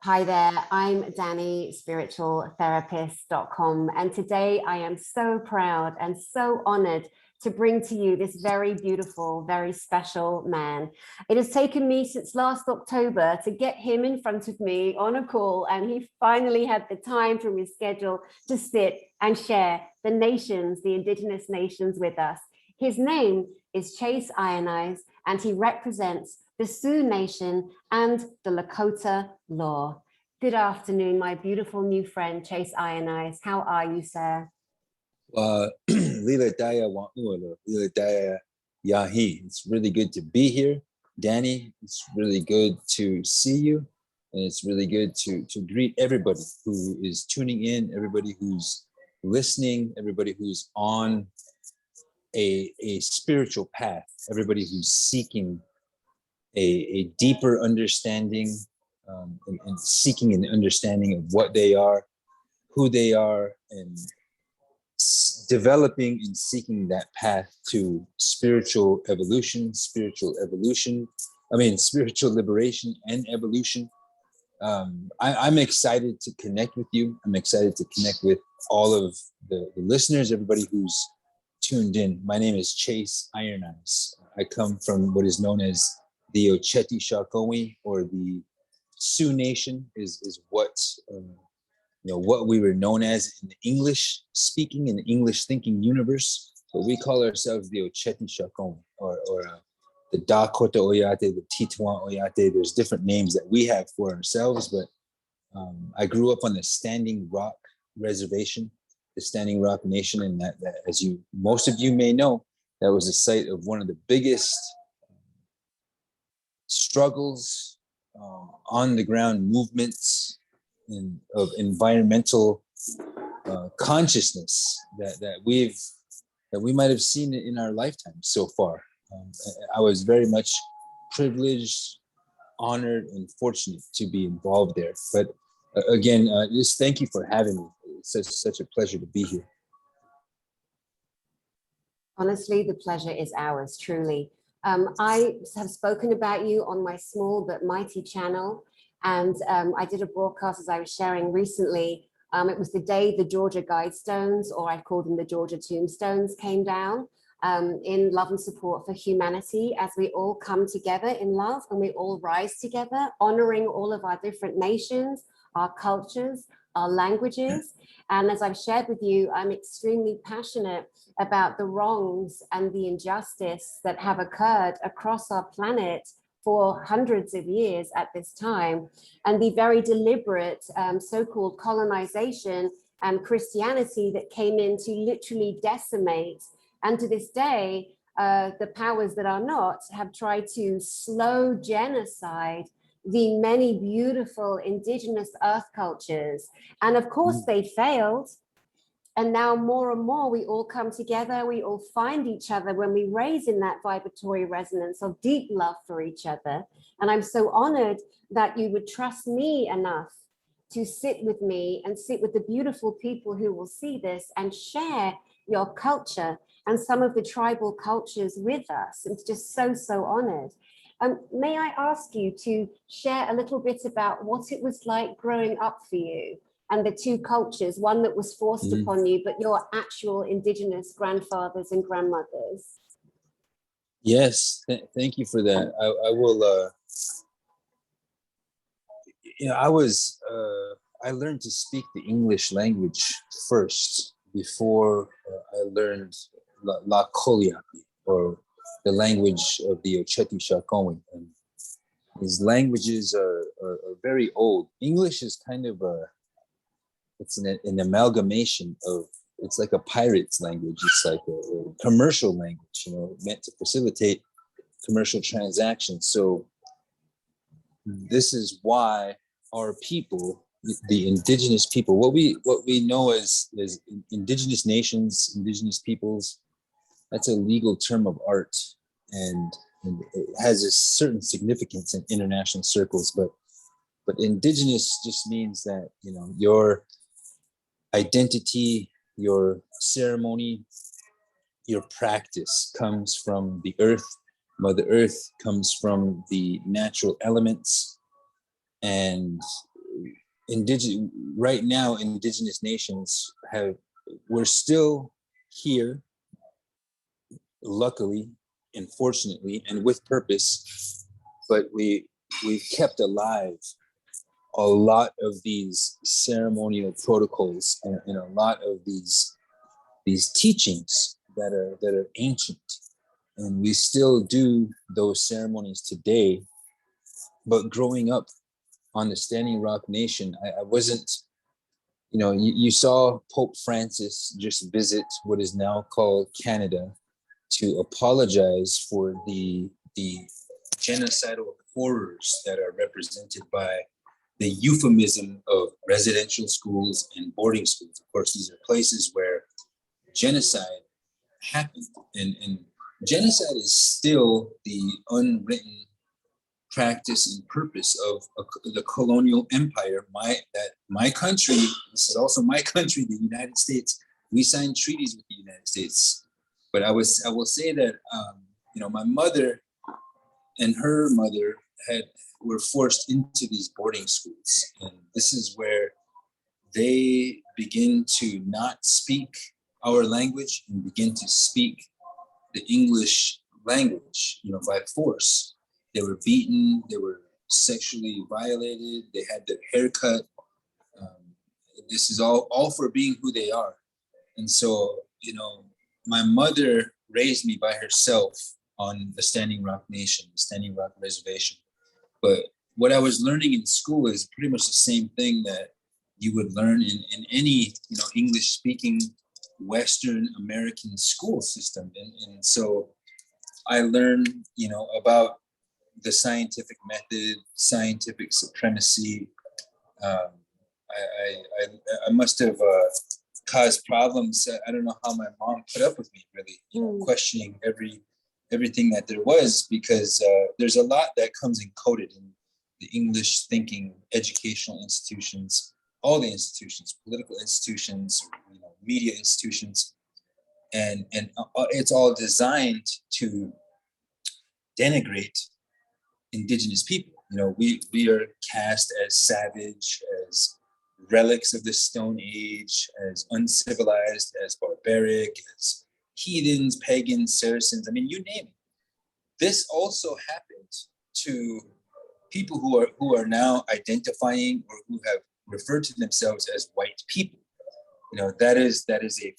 Hi there, I'm Dani, spiritualtherapist.com, and today I am so proud and so honored to bring to you this very beautiful, very special man. It has taken me since last October to get him in front of me on a call, and he finally had the time from his schedule to sit and share the nations, the indigenous nations with us. His name is Chase Ionize, and he represents the Sioux Nation and the Lakota law. Good afternoon, my beautiful new friend, Chase Ionize. How are you, sir? Lila Daya Wa'ula, Lila Daya Yahi. It's really good to be here. Dani, it's really good to see you. And it's really good to greet everybody who is tuning in, everybody who's listening, everybody who's on a spiritual path, everybody who's seeking a deeper understanding and seeking an understanding of what they are, who they are, and developing and seeking that path to spiritual liberation and evolution. I'm excited to connect with you. I'm excited to connect with all of the listeners, everybody who's tuned in. My name is Chase Ionize. I come from what is known as the Ocheti Shakomi, or the Sioux Nation is what what we were known as in the English speaking and English thinking universe. So we call ourselves the Ocheti Shakomi, or the Dakota Oyate, the Tituan Oyate. There's different names that we have for ourselves, but I grew up on the Standing Rock Reservation, the Standing Rock Nation, and that as most of you may know, that was the site of one of the biggest struggles, on the ground movements of environmental consciousness that we might have seen in our lifetime so far. I was very much privileged, honored, and fortunate to be involved there. But again, just thank you for having me. It's such a pleasure to be here. Honestly, the pleasure is ours, truly. I have spoken about you on my small but mighty channel, and I did a broadcast, as I was sharing recently. It was the day the Georgia Guidestones, or I call them the Georgia Tombstones, came down, in love and support for humanity, as we all come together in love and we all rise together, honoring all of our different nations, our cultures, our languages. And as I've shared with you, I'm extremely passionate about the wrongs and the injustice that have occurred across our planet for hundreds of years at this time, and the very deliberate so-called colonization and Christianity that came in to literally decimate. And to this day, the powers that are not have tried to slow genocide the many beautiful indigenous earth cultures. And of course they failed. And now more and more we all come together, we all find each other when we raise in that vibratory resonance of deep love for each other. And I'm so honored that you would trust me enough to sit with me and sit with the beautiful people who will see this and share your culture and some of the tribal cultures with us. I'm just so honored. May I ask you to share a little bit about what it was like growing up for you and the two cultures, one that was forced upon you, but your actual indigenous grandfathers and grandmothers? Yes, thank you for that. I will, I learned to speak the English language first before I learned La Koliapi, or the language of the Ocheti Shakomi. And these languages are very old. English is kind of it's an amalgamation of, it's like a pirate's language. It's like a commercial language, meant to facilitate commercial transactions. So this is why our people, the indigenous people, what we know as indigenous nations, indigenous peoples, that's a legal term of art, and it has a certain significance in international circles. But indigenous just means that your identity, your ceremony, your practice comes from the earth. Mother Earth comes from the natural elements, and right now, indigenous nations we're still here, luckily and fortunately and with purpose, but we've kept alive a lot of these ceremonial protocols and a lot of these teachings that are ancient, and we still do those ceremonies today. But growing up on the Standing Rock Nation, I wasn't, you saw Pope Francis just visit what is now called Canada to apologize for the genocidal horrors that are represented by the euphemism of residential schools and boarding schools. Of course, these are places where genocide happened, and genocide is still the unwritten practice and purpose of the colonial empire. My country, this is also my country, the United States. We signed treaties with the United States, but I will say that my mother and her mother were forced into these boarding schools, and this is where they begin to not speak our language and begin to speak the English language, by force. They were beaten, they were sexually violated, they had their hair cut. This is all for being who they are. And so, my mother raised me by herself on the Standing Rock Nation, the Standing Rock Reservation. But what I was learning in school is pretty much the same thing that you would learn in any, English-speaking Western American school system. And so I learned, about the scientific method, scientific supremacy. I must have caused problems. I don't know how my mom put up with me, really, questioning everything that there was, because there's a lot that comes encoded in the English thinking educational institutions, all the institutions, political institutions, media institutions, and it's all designed to denigrate indigenous people. We are cast as savage, as relics of the Stone Age, as uncivilized, as barbaric, as heathens, pagans, Saracens. I mean, you name it. This also happened to people who are now identifying or who have referred to themselves as white people. That is a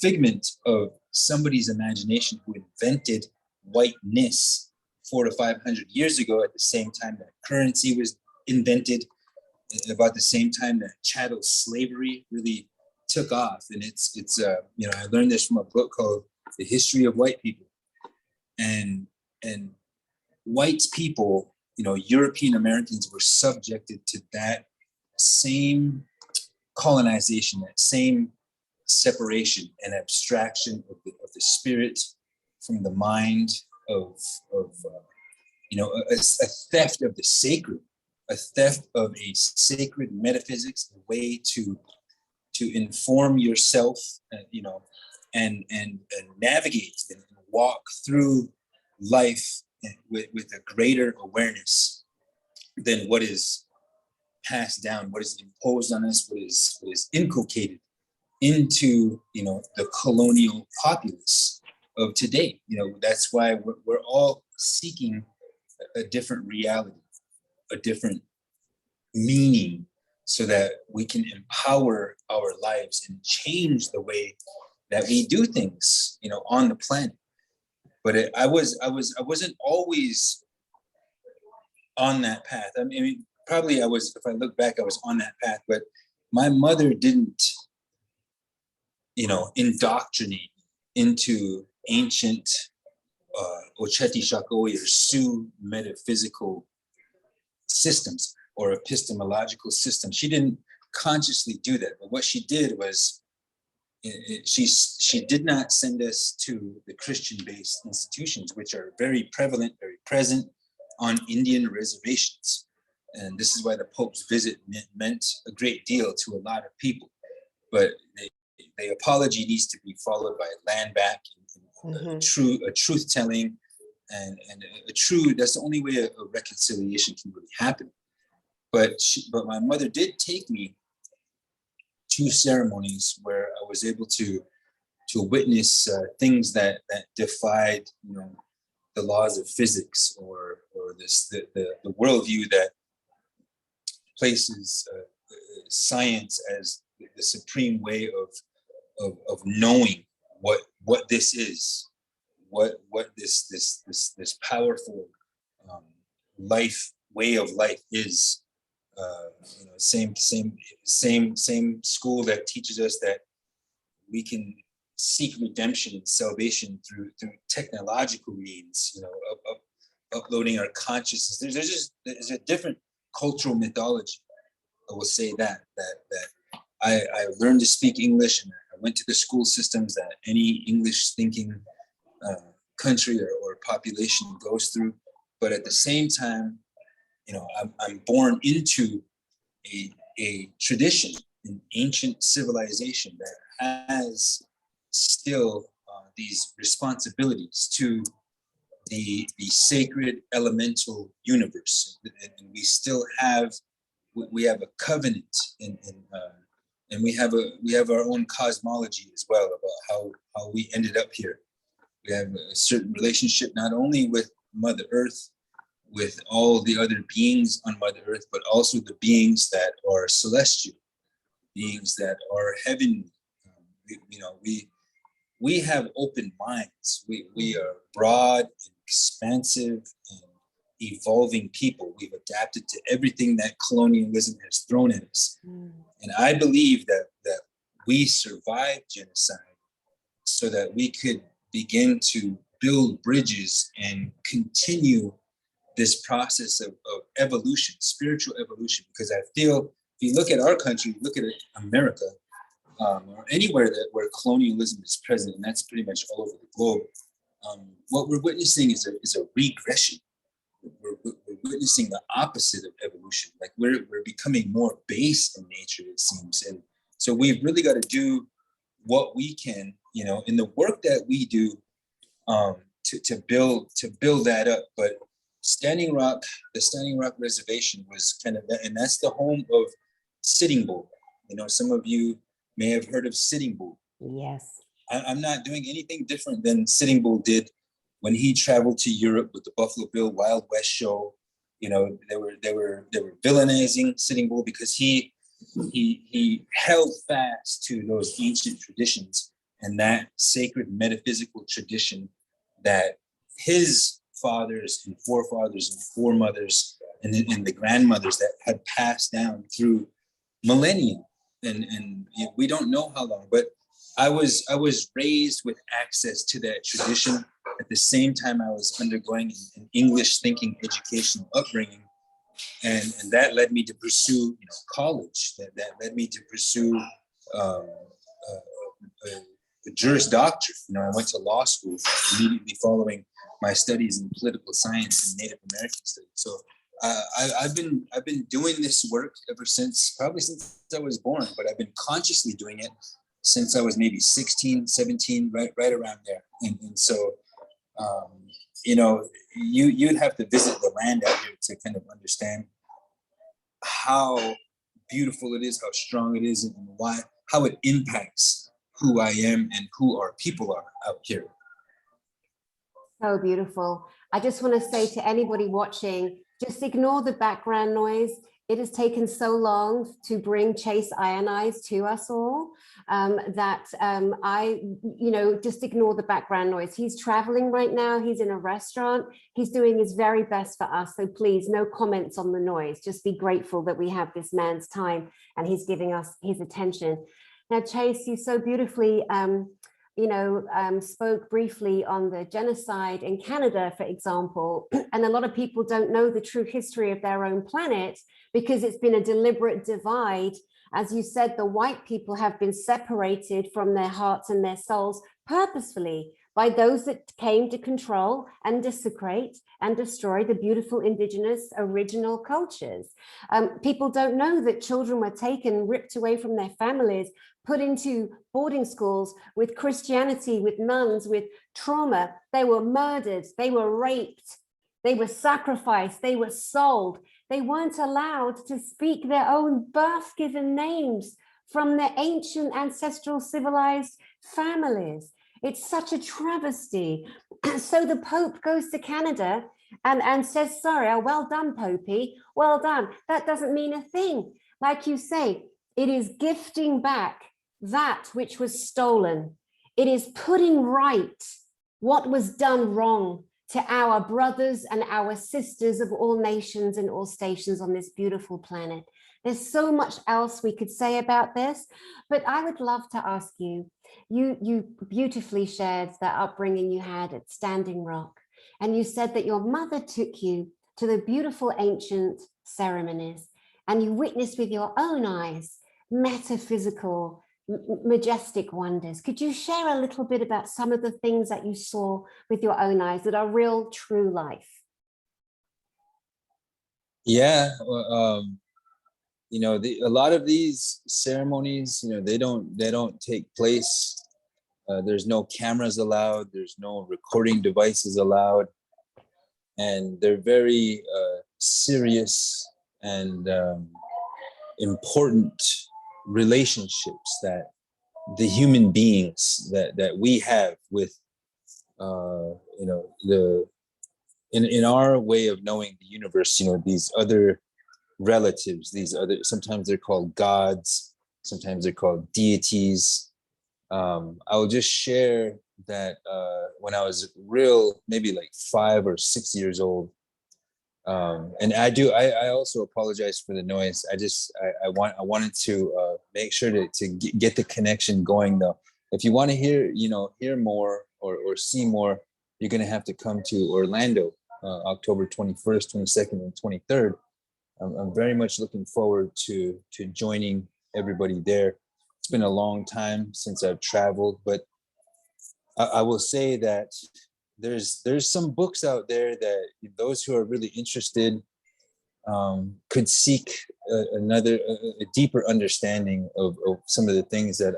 figment of somebody's imagination who invented whiteness 400 to 500 years ago, at the same time that currency was invented, about the same time that chattel slavery really took off. And it's I learned this from a book called The History of White People. And white people, European Americans, were subjected to that same colonization, that same separation and abstraction of the spirit from the mind, of a theft of the sacred, a theft of a sacred metaphysics, a way to inform yourself, and navigate and walk through life with a greater awareness than what is passed down, what is imposed on us, what is inculcated into the colonial populace of today. That's why we're all seeking a different reality, a different meaning, so that we can empower our lives and change the way that we do things, on the planet. But I wasn't always on that path. I mean, probably I was. If I look back, I was on that path. But my mother didn't, indoctrinate into ancient Ocheti Shakoi or Sioux metaphysical systems or epistemological systems. She didn't consciously do that. But what she did was, she did not send us to the Christian-based institutions, which are very prevalent, very present on Indian reservations. And this is why the Pope's visit meant a great deal to a lot of people. But the apology needs to be followed by land back, and a truth telling, and a true. That's the only way a reconciliation can really happen. but my mother did take me to ceremonies where I was able to witness things that defied, the laws of physics, or the worldview that places science as the supreme way of knowing what this is, what this powerful life way of life is. Same school that teaches us that we can seek redemption and salvation through technological means, uploading our consciousness. There's a different cultural mythology. I will say that I learned to speak English, and I went to the school systems that any English thinking country or population goes through. But at the same time, I'm born into a tradition, an ancient civilization that has still these responsibilities to the sacred elemental universe, and we still have a covenant, and we have our own cosmology as well about how we ended up here. We have a certain relationship not only with Mother Earth, with all the other beings on Mother Earth, but also the beings that are celestial, beings that are heavenly. We have open minds. We are broad and expansive and evolving people. We've adapted to everything that colonialism has thrown at us. And I believe that we survived genocide so that we could begin to build bridges and continue this process of evolution, spiritual evolution. Because I feel, if you look at our country, look at America, or anywhere where colonialism is present, and that's pretty much all over the globe, what we're witnessing is a regression. We're witnessing the opposite of evolution. Like we're becoming more base in nature, it seems. And so we've really got to do what we can, in the work that we do, to build that up. But the Standing Rock Reservation was kind of that, and that's the home of Sitting Bull. Some of you may have heard of Sitting Bull. Yes. I'm not doing anything different than Sitting Bull did when he traveled to Europe with the Buffalo Bill Wild West show. They were villainizing Sitting Bull because he held fast to those ancient traditions and that sacred metaphysical tradition that his fathers and forefathers and foremothers and the grandmothers that had passed down through millennia. And we don't know how long, but I was raised with access to that tradition. At the same time, I was undergoing an English thinking educational upbringing, and that led me to pursue college. That led me to pursue a Juris Doctor. I went to law school immediately following my studies in political science and Native American studies. So I've been doing this work probably since I was born, but I've been consciously doing it since I was maybe 16, 17, right around there. And so, you'd have to visit the land out here to kind of understand how beautiful it is, how strong it is, and how it impacts who I am and who our people are out here. So beautiful. I just want to say to anybody watching, just ignore the background noise. It has taken so long to bring Chase Ionize to us all that just ignore the background noise. He's traveling right now. He's in a restaurant. He's doing his very best for us. So please, no comments on the noise. Just be grateful that we have this man's time and he's giving us his attention. Now, Chase, you so beautifully spoke briefly on the genocide in Canada, for example, and a lot of people don't know the true history of their own planet because it's been a deliberate divide. As you said, the white people have been separated from their hearts and their souls purposefully by those that came to control and desecrate and destroy the beautiful indigenous original cultures. People don't know that children were taken, ripped away from their families, put into boarding schools with Christianity, with nuns, with trauma. They were murdered, they were raped, they were sacrificed, they were sold. They weren't allowed to speak their own birth-given names from their ancient ancestral civilized families. It's such a travesty. So the Pope goes to Canada and says, sorry, oh, well done, Popey, well done. That doesn't mean a thing. Like you say, it is gifting back that which was stolen. It is putting right what was done wrong to our brothers and our sisters of all nations and all stations on this beautiful planet. There's so much else we could say about this, but I would love to ask you, you beautifully shared that upbringing you had at Standing Rock, and you said that your mother took you to the beautiful ancient ceremonies, and you witnessed with your own eyes metaphysical, majestic wonders. Could you share a little bit about some of the things that you saw with your own eyes that are real, true life? Yeah, you know, a lot of these ceremonies, you know, they don't take place. There's no cameras allowed. There's no recording devices allowed, and they're very serious and important relationships that the human beings that we have with you know, the in our way of knowing the universe, you know, these other relatives, these other, sometimes they're called gods, sometimes they're called deities. I will just share that when I was maybe like 5 or 6 years old, and I also apologize for the noise. I wanted to make sure to get the connection going though. If you want to hear more or see more, you're going to have to come to Orlando, October 21st, 22nd, and 23rd. I'm very much looking forward to joining everybody there. It's been a long time since I've traveled, but I will say that there's some books out there that those who are really interested could seek a deeper understanding of some of the things that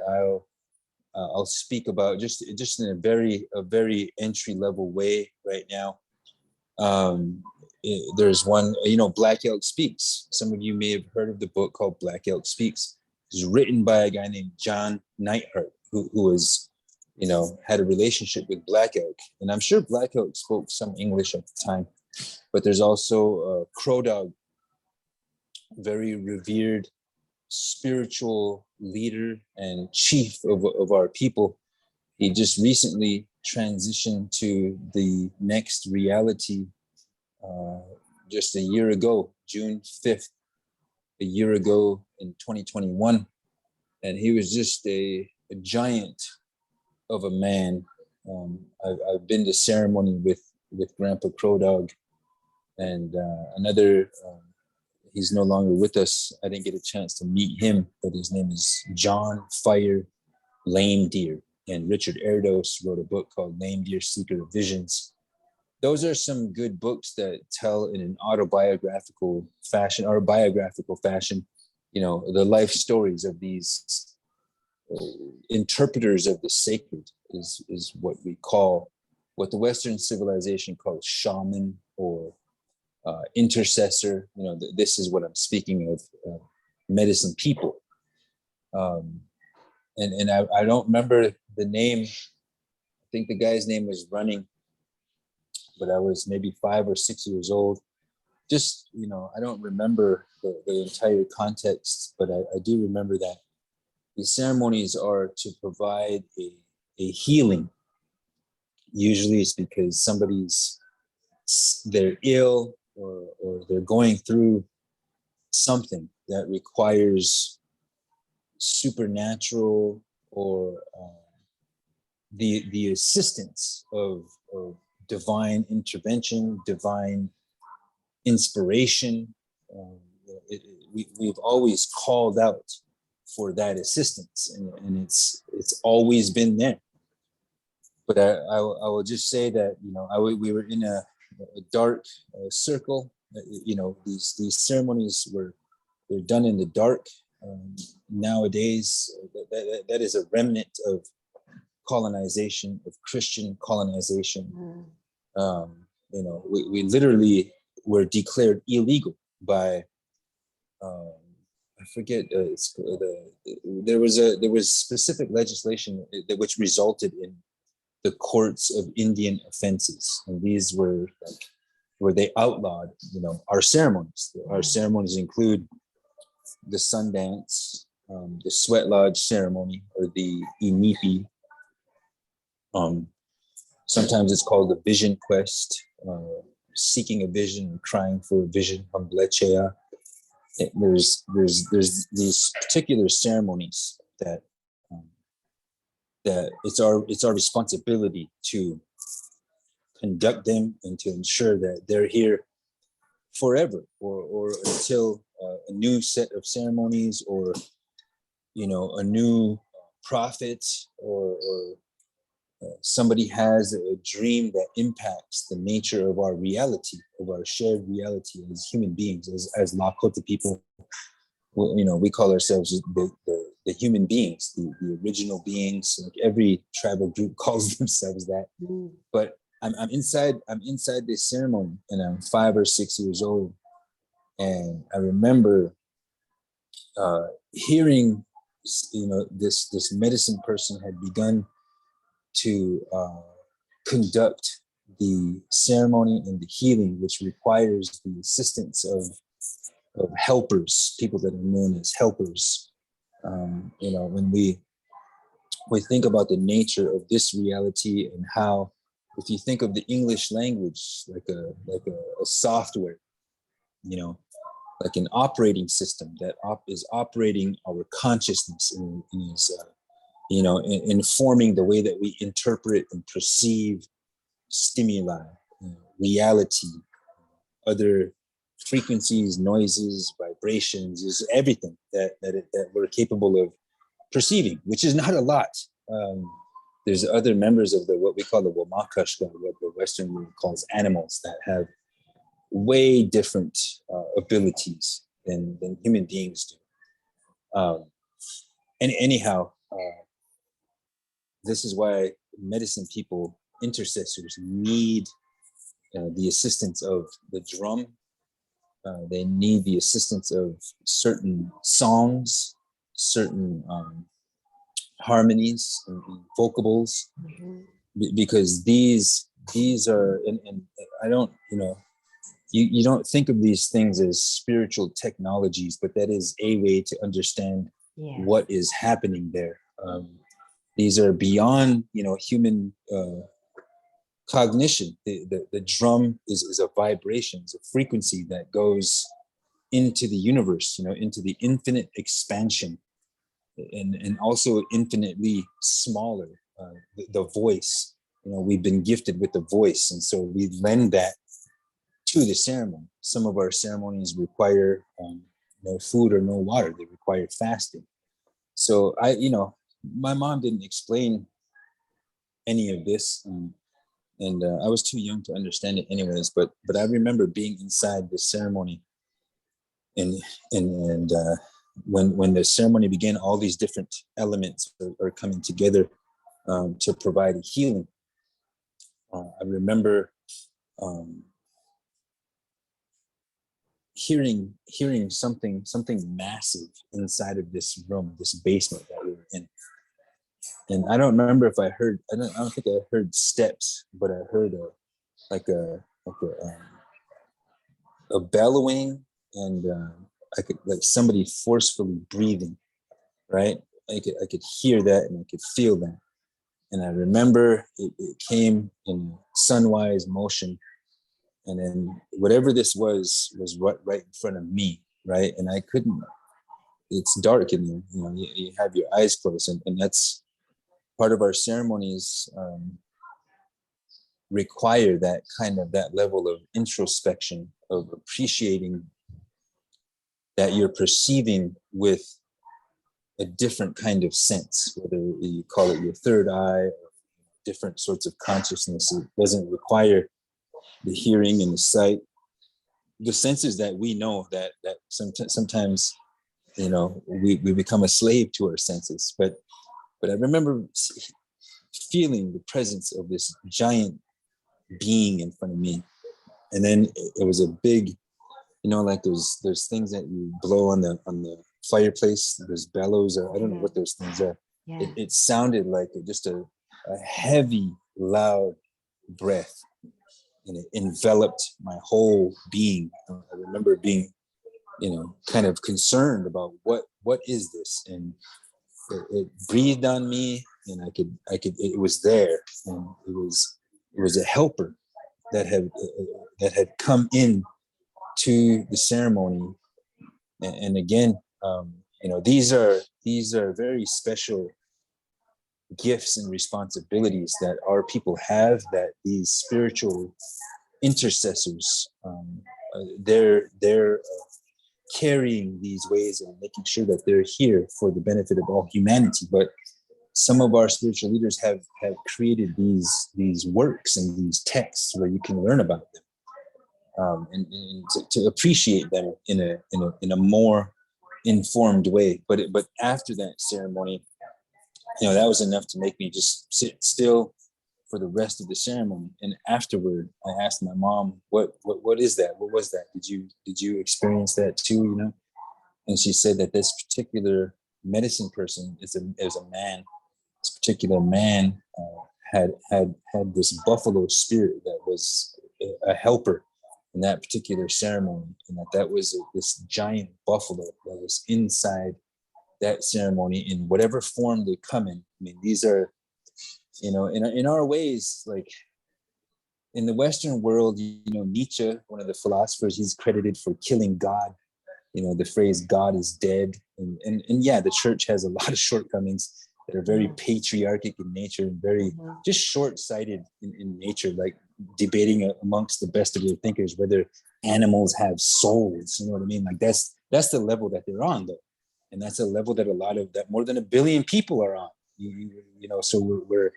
I'll speak about just in a very entry level way right now. There's one, you know, Black Elk Speaks. Some of you may have heard of the book called Black Elk Speaks. It's written by a guy named John Neidhart, who was, you know, had a relationship with Black Elk. And I'm sure Black Elk spoke some English at the time. But there's also Crow Dog, very revered spiritual leader and chief of our people. He just recently transitioned to the next reality just a year ago, June 5th, a year ago in 2021. And he was just a giant of a man. I've been to ceremony with Grandpa Crow Dog, and another, he's no longer with us. I didn't get a chance to meet him, but his name is John Fire Lame Deer. And Richard Erdos wrote a book called Lame Deer Seeker of Visions. Those are some good books that tell in an autobiographical fashion, you know, the life stories of these interpreters of the sacred is what the Western civilization calls shaman or intercessor. You know, this is what I'm speaking of, medicine people. And I don't remember the name. I think the guy's name was Running, but I was maybe 5 or 6 years old. Just, you know, I don't remember the entire context, but I do remember that these ceremonies are to provide a healing. Usually it's because they're ill or they're going through something that requires supernatural or the assistance of divine intervention, divine inspiration. We've always called out for that assistance, and it's always been there. But I will just say that, you know, we were in a dark circle. You know, these ceremonies they're done in the dark. Nowadays, that is a remnant of colonization, of Christian colonization. You know, we literally were declared illegal by I forget. There was specific legislation that which resulted in the courts of Indian offenses, and these were like where they outlawed, our ceremonies. Our ceremonies include the sun dance, the sweat lodge ceremony, or the inipi. Sometimes it's called the vision quest, seeking a vision and crying for a vision. Hamblechea. There's these particular ceremonies that it's our responsibility to conduct them and to ensure that they're here forever, or until a new set of ceremonies, or a new prophet, or somebody has a dream that impacts the nature of our reality, of our shared reality as human beings, as Lakota people. We call ourselves the human beings, the original beings. Like every tribal group calls themselves that. But I'm inside this ceremony, and I'm 5 or 6 years old, and I remember hearing, this medicine person had begun to conduct the ceremony and the healing, which requires the assistance of helpers, people that are known as helpers. When we think about the nature of this reality, and how, if you think of the English language like a software, like an operating system that is operating our consciousness, and is informing the way that we interpret and perceive stimuli, reality, other frequencies, noises, vibrations, is everything that we're capable of perceiving, which is not a lot. There's other members of what we call the Wamakashka, what the Western world calls animals, that have way different abilities than human beings do. And anyhow, this is why medicine people, intercessors, need the assistance of the drum. They need the assistance of certain songs, certain harmonies and vocables, because these are, and I don't, you don't think of these things as spiritual technologies, but that is a way to understand what is happening there. These are beyond, human cognition. The drum is a vibration, it's a frequency that goes into the universe, into the infinite expansion, and also infinitely smaller. The voice, we've been gifted with the voice, and so we lend that to the ceremony. Some of our ceremonies require no food or no water; they require fasting. So my mom didn't explain any of this, and I was too young to understand it anyways. But I remember being inside the ceremony, and when the ceremony began, all these different elements are coming together to provide healing. I remember hearing something massive inside of this room, this basement that we were in. And I don't remember if I don't think I heard steps, but I heard a bellowing, and I could, like, somebody forcefully breathing, right? I could hear that, and I could feel that. And I remember it came in sunwise motion, and then whatever this was right in front of me, right? And I couldn't. It's dark in there, you have your eyes closed, and that's part of our ceremonies. Require that level of introspection, of appreciating that you're perceiving with a different kind of sense, whether you call it your third eye or different sorts of consciousness. It doesn't require the hearing and the sight, the senses that we know that sometimes we become a slave to our senses. But I remember feeling the presence of this giant being in front of me, and then it was a big like there's things that you blow on the fireplace. There's bellows, or I don't know what those things are. Yeah. It sounded like just a heavy, loud breath, and it enveloped my whole being. I remember being, kind of concerned about what is this, and it breathed on me, and I could it was there, and it was a helper that had come in to the ceremony, and again, these are very special gifts and responsibilities that our people have, that these spiritual intercessors, they're carrying these ways and making sure that they're here for the benefit of all humanity. But some of our spiritual leaders have created these works and these texts where you can learn about them, and to appreciate them in a more informed way. But after that ceremony, that was enough to make me just sit still for the rest of the ceremony. And afterward, I asked my mom, what is that? What was that? Did you experience that too? And she said that this particular medicine person is a man. This particular man had this buffalo spirit that was a helper in that particular ceremony, and that was this giant buffalo that was inside that ceremony in whatever form they come in. I mean, these are, in our ways, like in the Western world, Nietzsche, one of the philosophers, he's credited for killing God. The phrase "God is dead," and yeah, the church has a lot of shortcomings that are very patriarchic in nature and very just short-sighted in nature, like debating amongst the best of your thinkers whether animals have souls. You know what I mean? Like that's the level that they're on, though. And that's a level that more than 1 billion people are on. So we're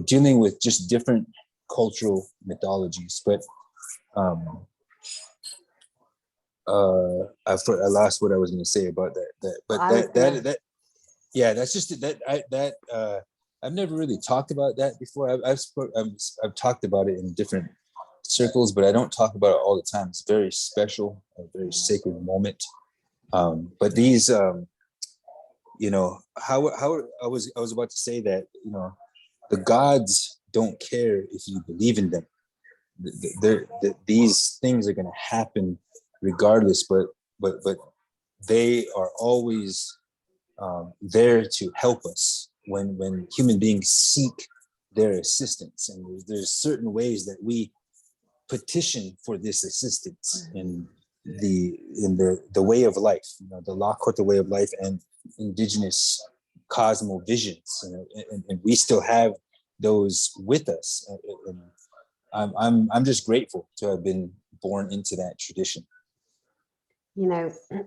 dealing with just different cultural mythologies. But I lost what I was going to say about that. That's just that. I've never really talked about that before. I've talked about it in different circles, but I don't talk about it all the time. It's very special, a very sacred moment. But these, how I was about to say that, the gods don't care if you believe in them. These things are going to happen regardless, but they are always there to help us when human beings seek their assistance. And there's certain ways that we petition for this assistance in the way of life, the Lakota way of life and indigenous cosmovisions, and we still have those with us. And I'm just grateful to have been born into that tradition.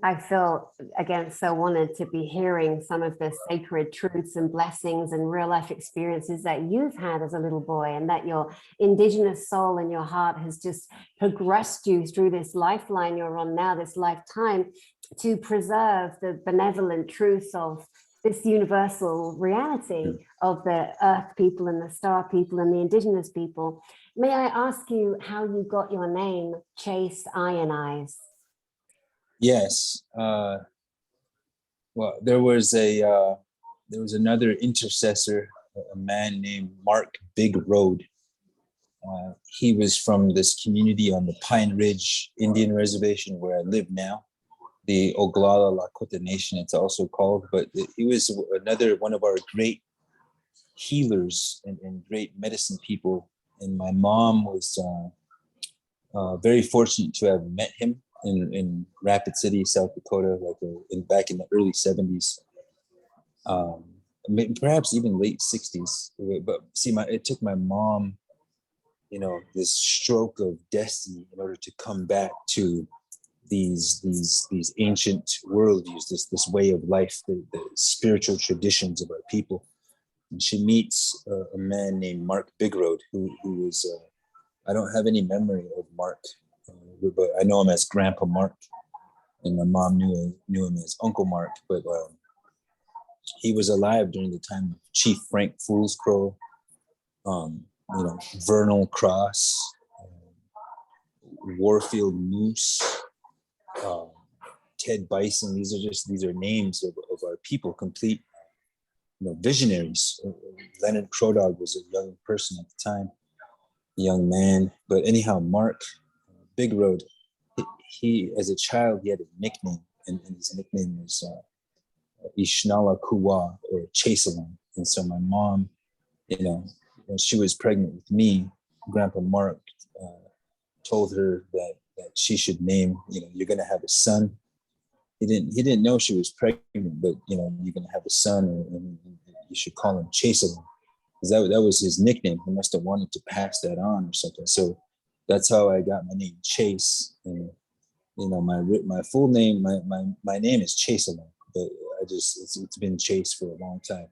I feel, again, so honored to be hearing some of the sacred truths and blessings and real life experiences that you've had as a little boy, and that your indigenous soul and your heart has just progressed you through this lifeline you're on now, this lifetime, to preserve the benevolent truths of this universal reality of the earth people and the star people and the indigenous people. May I ask you how you got your name, Chase Iron Eyes? Yes. Well, there was another intercessor, a man named Mark Big Road. He was from this community on the Pine Ridge Indian Reservation where I live now, the Oglala Lakota Nation, it's also called. But he was another one of our great healers and great medicine people. And my mom was very fortunate to have met him in Rapid City, South Dakota, back in the early 70s, perhaps even late 60s. But see, it took my mom, this stroke of destiny in order to come back to these ancient worldviews, this way of life, the spiritual traditions of our people. And she meets a man named Mark Bigroad, who was, I don't have any memory of Mark, but I know him as Grandpa Mark, and my mom knew him as Uncle Mark. But he was alive during the time of Chief Frank Foolscrow, Vernal Cross, Warfield Moose, um, Ted Bison. These are names of our people, complete, visionaries. Leonard Crodog was a young person at the time, a young man. But anyhow, Mark Big Road, he as a child, he had a nickname, and his nickname was Ishnala Kuwa, or Chaselon. And so my mom, when she was pregnant with me, Grandpa Mark told her that she should name, you're going to have a son. He didn't know she was pregnant, but you're going to have a son, and you should call him Chaselon, because that was his nickname. He must have wanted to pass that on or something. So that's how I got my name, Chase. And my full name, my name is Chaselon, but it's been Chase for a long time.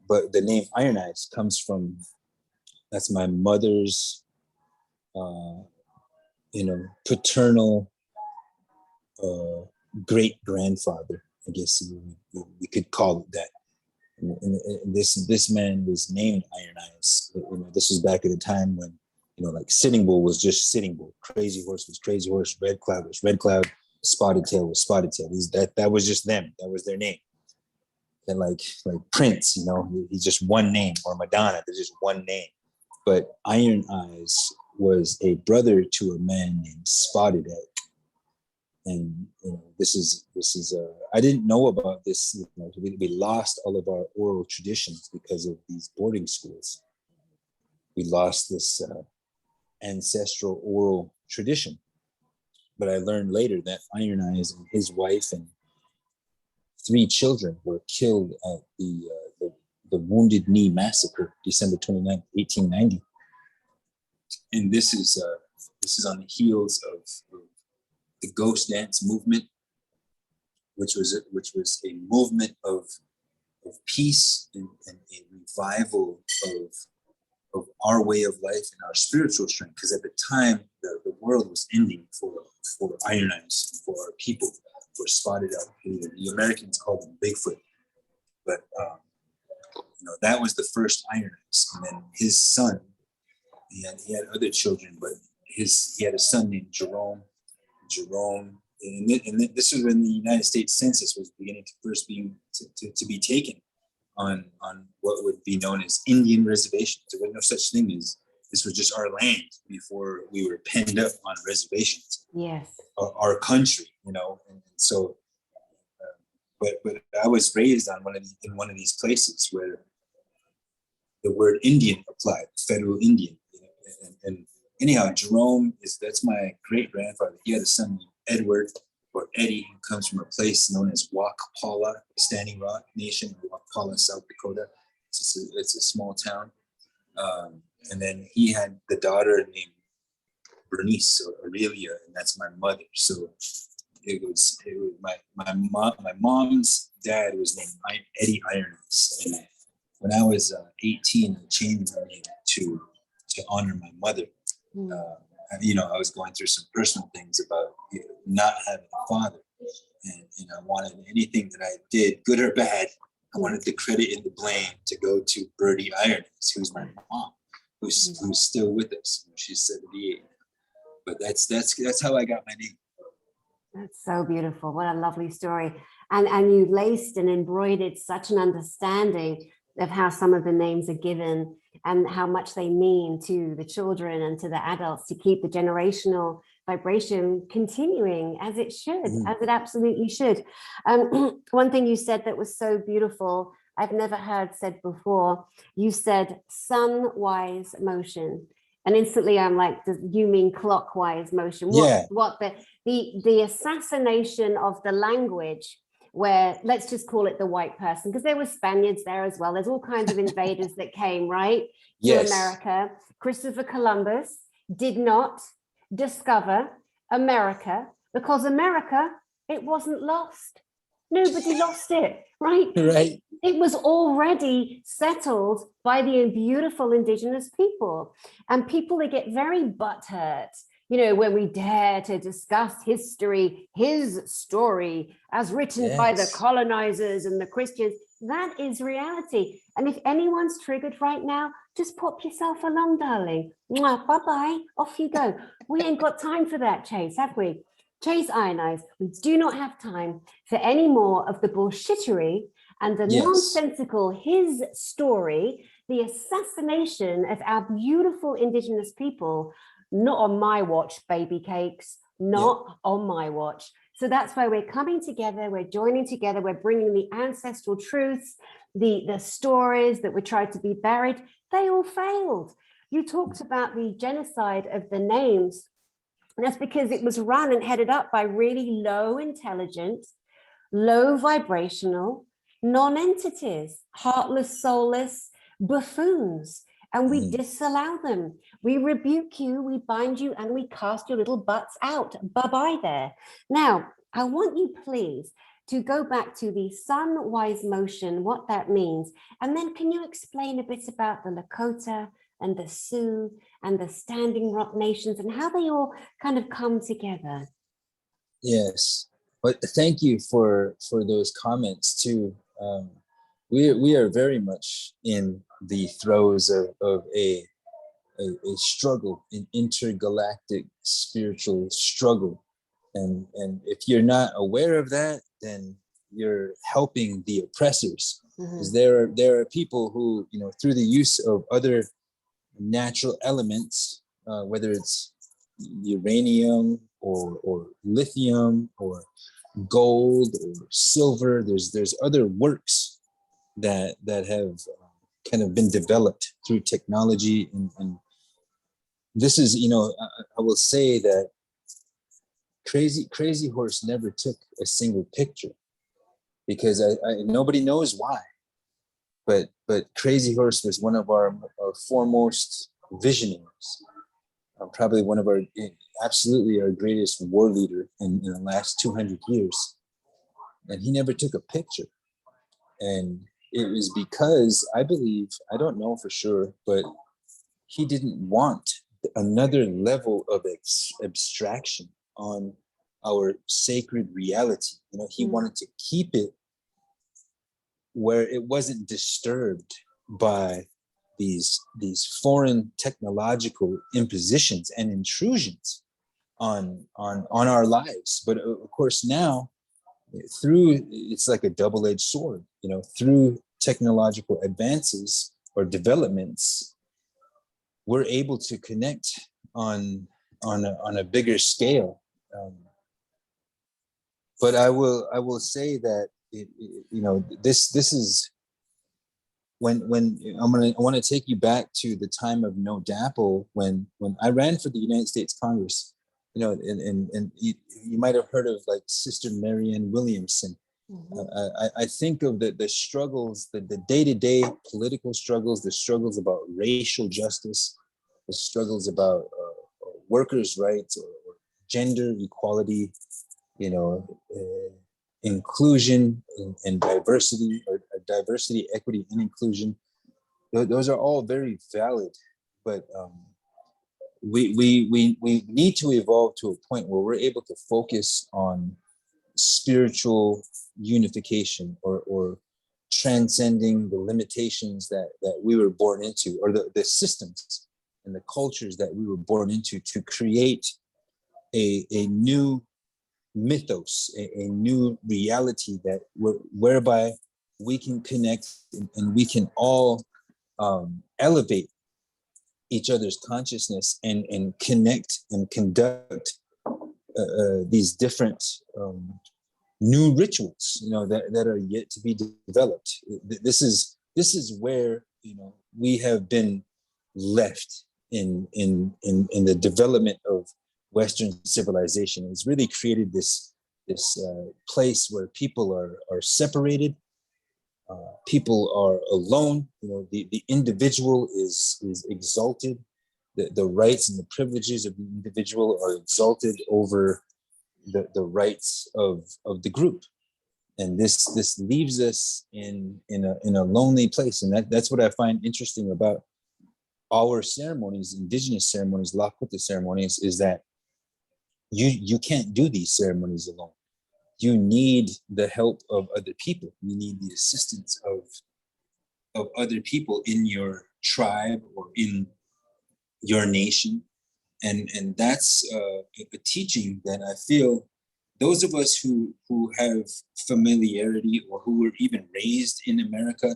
But the name Iron Eyes comes from, that's my mother's paternal great grandfather, I guess we could call it that. And this man was named Iron Eyes. This was back at a time when, like Sitting Bull was just Sitting Bull, Crazy Horse was Crazy Horse, Red Cloud was Red Cloud, Spotted Tail was Spotted Tail. That was just them. That was their name. And like Prince, he's just one name, or Madonna, there's just one name. But Iron Eyes was a brother to a man named Spotted Egg. And this is I didn't know about this. We lost all of our oral traditions because of these boarding schools. We lost this ancestral oral tradition. But I learned later that Iron Eyes and his wife and 3 children were killed at the Wounded Knee Massacre, December 29th, 1890. And this is on the heels of the Ghost Dance movement, which was a movement of peace and a revival of our way of life and our spiritual strength. Because at the time, the world was ending for Iron Eyes, for our people, for Spotted Elk. The Americans called him Bigfoot. But that was the first Iron Eyes. And then his son, he had other children, but he had a son named Jerome, and this was when the United States Census was beginning to first to be taken on what would be known as Indian reservations. There was no such thing as, this was just our land before we were penned up on reservations. Yes. Our country, and so, but I was raised in one of these places where the word Indian applied, federal Indian, and anyhow, Jerome that's my great grandfather. He had a son named Edward, or Eddie, who comes from a place known as Wakpala, Standing Rock Nation, Wakpala, South Dakota. It's a small town. And then he had the daughter named Bernice, or Aurelia, and that's my mother. So it was my mom's dad was named Eddie Irons. And when I was 18, I changed my name to honor my mother. I was going through some personal things about not having a father, and I wanted anything that I did, good or bad, I wanted the credit and the blame to go to Birdie Irons, who's my mom, who's still with us. She's 78. But that's how I got my name. That's so beautiful. What a lovely story. And you laced and embroidered such an understanding of how some of the names are given and how much they mean to the children and to the adults, to keep the generational vibration continuing as it should, as it absolutely should. One thing you said that was so beautiful, I've never heard said before, you said sunwise motion. And instantly I'm like, do you mean clockwise motion? What the assassination of the language, where let's just call it the white person, because there were Spaniards there as well. There's all kinds of invaders that came, right, to America. Christopher Columbus did not discover America because America, it wasn't lost. Nobody lost it, right? Right. It was already settled by the beautiful indigenous people, and people that get very butthurt, when we dare to discuss history, his story as written by the colonizers and the Christians. That is reality. And if anyone's triggered right now, just pop yourself along, darling. Mwah, bye-bye, off you go. We ain't got time for that, Chase, have we? Chase Ionize, we do not have time for any more of the bullshittery and the Yes. nonsensical his story, the assassination of our beautiful indigenous people. Not on my watch, baby cakes, not on my watch. So that's why we're coming together, we're joining together, we're bringing the ancestral truths, the stories that were tried to be buried. They all failed. You talked about the genocide of the names. And that's because it was run and headed up by really low intelligence, low vibrational non-entities, heartless, soulless buffoons. And we disallow them. We rebuke you, we bind you, and we cast your little butts out. Bye-bye there. Now, I want you, please, to go back to the sunwise motion, what that means. And then can you explain a bit about the Lakota and the Sioux and the Standing Rock Nations and how they all kind of come together? Yes, but thank you for those comments too. We are very much in the throes of a struggle, an intergalactic spiritual struggle, and if you're not aware of that, then you're helping the oppressors, because there are people who, you know, through the use of other natural elements, whether it's uranium or lithium or gold or silver, there's other works that have kind of been developed through technology, and this is, you know, I will say that Crazy Horse never took a single picture, because I nobody knows why, but Crazy Horse was one of our foremost visionaries, probably one of our, absolutely our greatest war leader in the last 200 years, and he never took a picture. And it was because, I believe, I don't know for sure, but he didn't want another level of abstraction on our sacred reality. You know, he wanted to keep it where it wasn't disturbed by these foreign technological impositions and intrusions on our lives. But of course now, through, it's like a double-edged sword, you know, through technological advances or developments, we're able to connect on a bigger scale. But I will say that you know, this is when I want to take you back to the time of No Dapple, when I ran for the United States Congress. You know, and you might have heard of, like, Sister Marianne Williamson. I think of the struggles, the day-to-day political struggles, the struggles about racial justice, the struggles about workers' rights or gender equality, you know, inclusion and diversity, or diversity, equity, and inclusion. Those are all very valid, but we need to evolve to a point where we're able to focus on spiritual unification, or transcending the limitations that we were born into, or the systems and the cultures that we were born into, to create a new mythos, a new reality that whereby we can connect, and we can all elevate each other's consciousness, and connect and conduct these different new rituals, you know, that are yet to be developed. This is where, you know, we have been left in the development of Western civilization. It's really created this place where people are separated. People are alone. You know, the individual is exalted. The rights and the privileges of the individual are exalted over the rights of the group, and this leaves us in a lonely place. And that's what I find interesting about our ceremonies, indigenous ceremonies, Lakota ceremonies, is that you can't do these ceremonies alone. You need the help of other people. You need the assistance of other people in your tribe or in your nation. And that's a teaching that I feel those of us who have familiarity or who were even raised in America,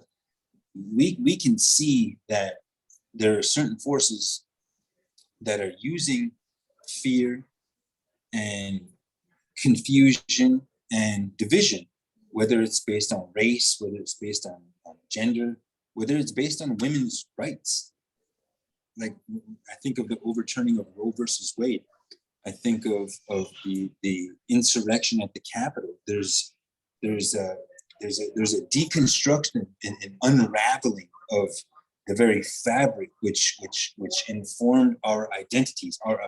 we can see that there are certain forces that are using fear and confusion and division, whether it's based on race, whether it's based on gender, whether it's based on women's rights. Like, I think of the overturning of Roe versus Wade. I think of the insurrection at the Capitol. There's a deconstruction and unraveling of the very fabric which informed our identities, our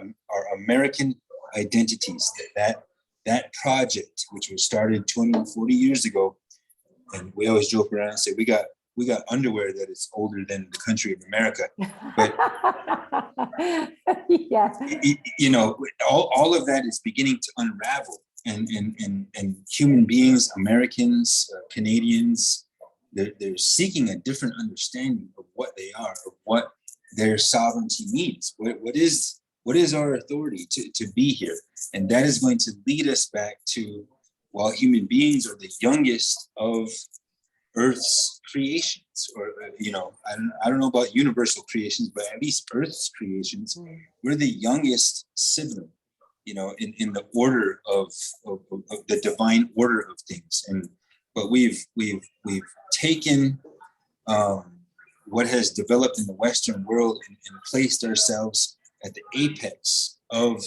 American identities. That project, which was started 240 years ago, and we always joke around and say we got underwear that is older than the country of America. But yes, you know, all of that is beginning to unravel, and human beings, Americans, Canadians, they're seeking a different understanding of what they are, of what their sovereignty means. What is our authority to be here? And that is going to lead us back to, while human beings are the youngest of Earth's creations, or you know, I don't know about universal creations, but at least Earth's creations, we're the youngest sibling, you know, in the order of the divine order of things. But we've taken what has developed in the Western world and placed ourselves at the apex of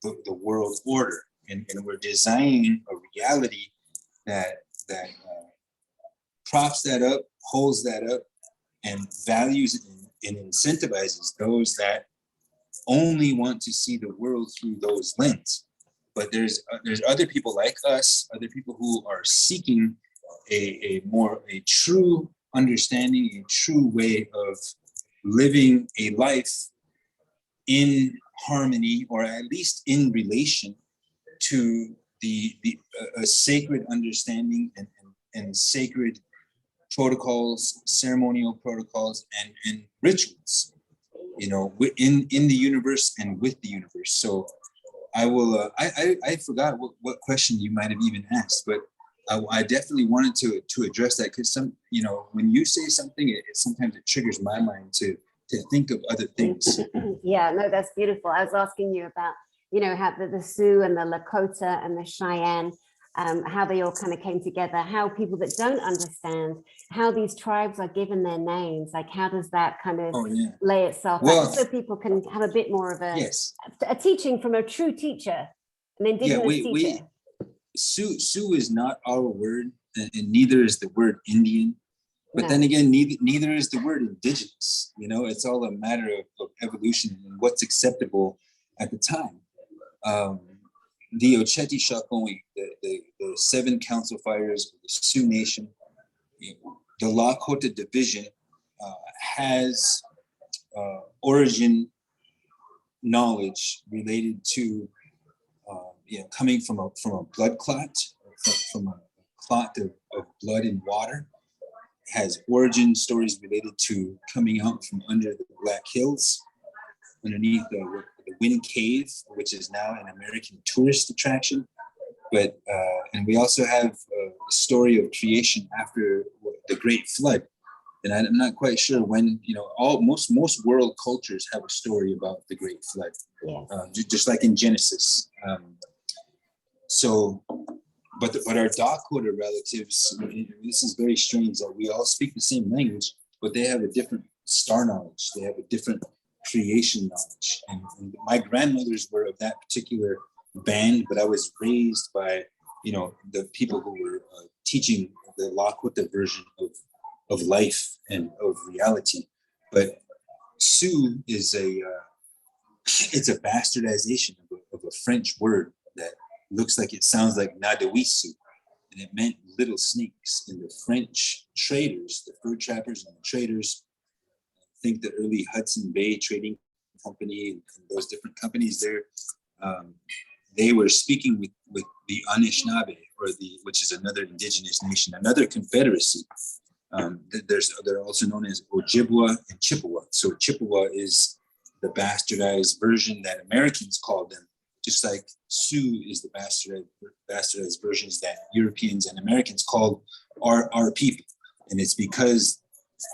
the world order, and we're designing a reality that props that up, holds that up, and values and incentivizes those that only want to see the world through those lenses. But there's other people like us, other people who are seeking a true understanding, a true way of living a life in harmony, or at least in relation to a sacred understanding and sacred protocols, ceremonial protocols, and rituals, you know, in the universe and with the universe. So I will. I forgot what question you might have even asked, but I definitely wanted to address that, because you know, when you say something, sometimes it triggers my mind to think of other things. Yeah, no, that's beautiful. I was asking you about, you know, how the Sioux and the Lakota and the Cheyenne, how they all kind of came together, how people that don't understand how these tribes are given their names, like how does that kind of lay itself out, just so people can have a bit more of a teaching from a true teacher, an indigenous teacher. Sioux is not our word, and neither is the word Indian. But then again, neither is the word indigenous. You know, it's all a matter of evolution and what's acceptable at the time. The Oceti Sakowin, the 7 council fires of the Sioux Nation, the Lakota division has origin knowledge related to you know, coming from a blood clot, from a clot of blood and water. Has origin stories related to coming out from under the Black Hills, underneath the Wind Cave, which is now an American tourist attraction. But and we also have a story of creation after the Great Flood, and I'm not quite sure when. You know, most world cultures have a story about the Great Flood, just like in Genesis. But our Dakota relatives, this is very strange that we all speak the same language, but they have a different star knowledge. They have a different creation knowledge. And my grandmothers were of that particular band, but I was raised by, you know, the people who were teaching the Lakota version of life and of reality. But Sioux is it's a bastardization of a French word that looks like it sounds like Nadawisu, and it meant little snakes. And the French traders, the fur trappers and the traders, I think the early Hudson Bay Trading Company and those different companies there, they were speaking with the Anishinaabe, which is another indigenous nation, another confederacy. They're also known as Ojibwa and Chippewa. So Chippewa is the bastardized version that Americans called them just like Sioux is the bastardized versions that Europeans and Americans called our people. And it's because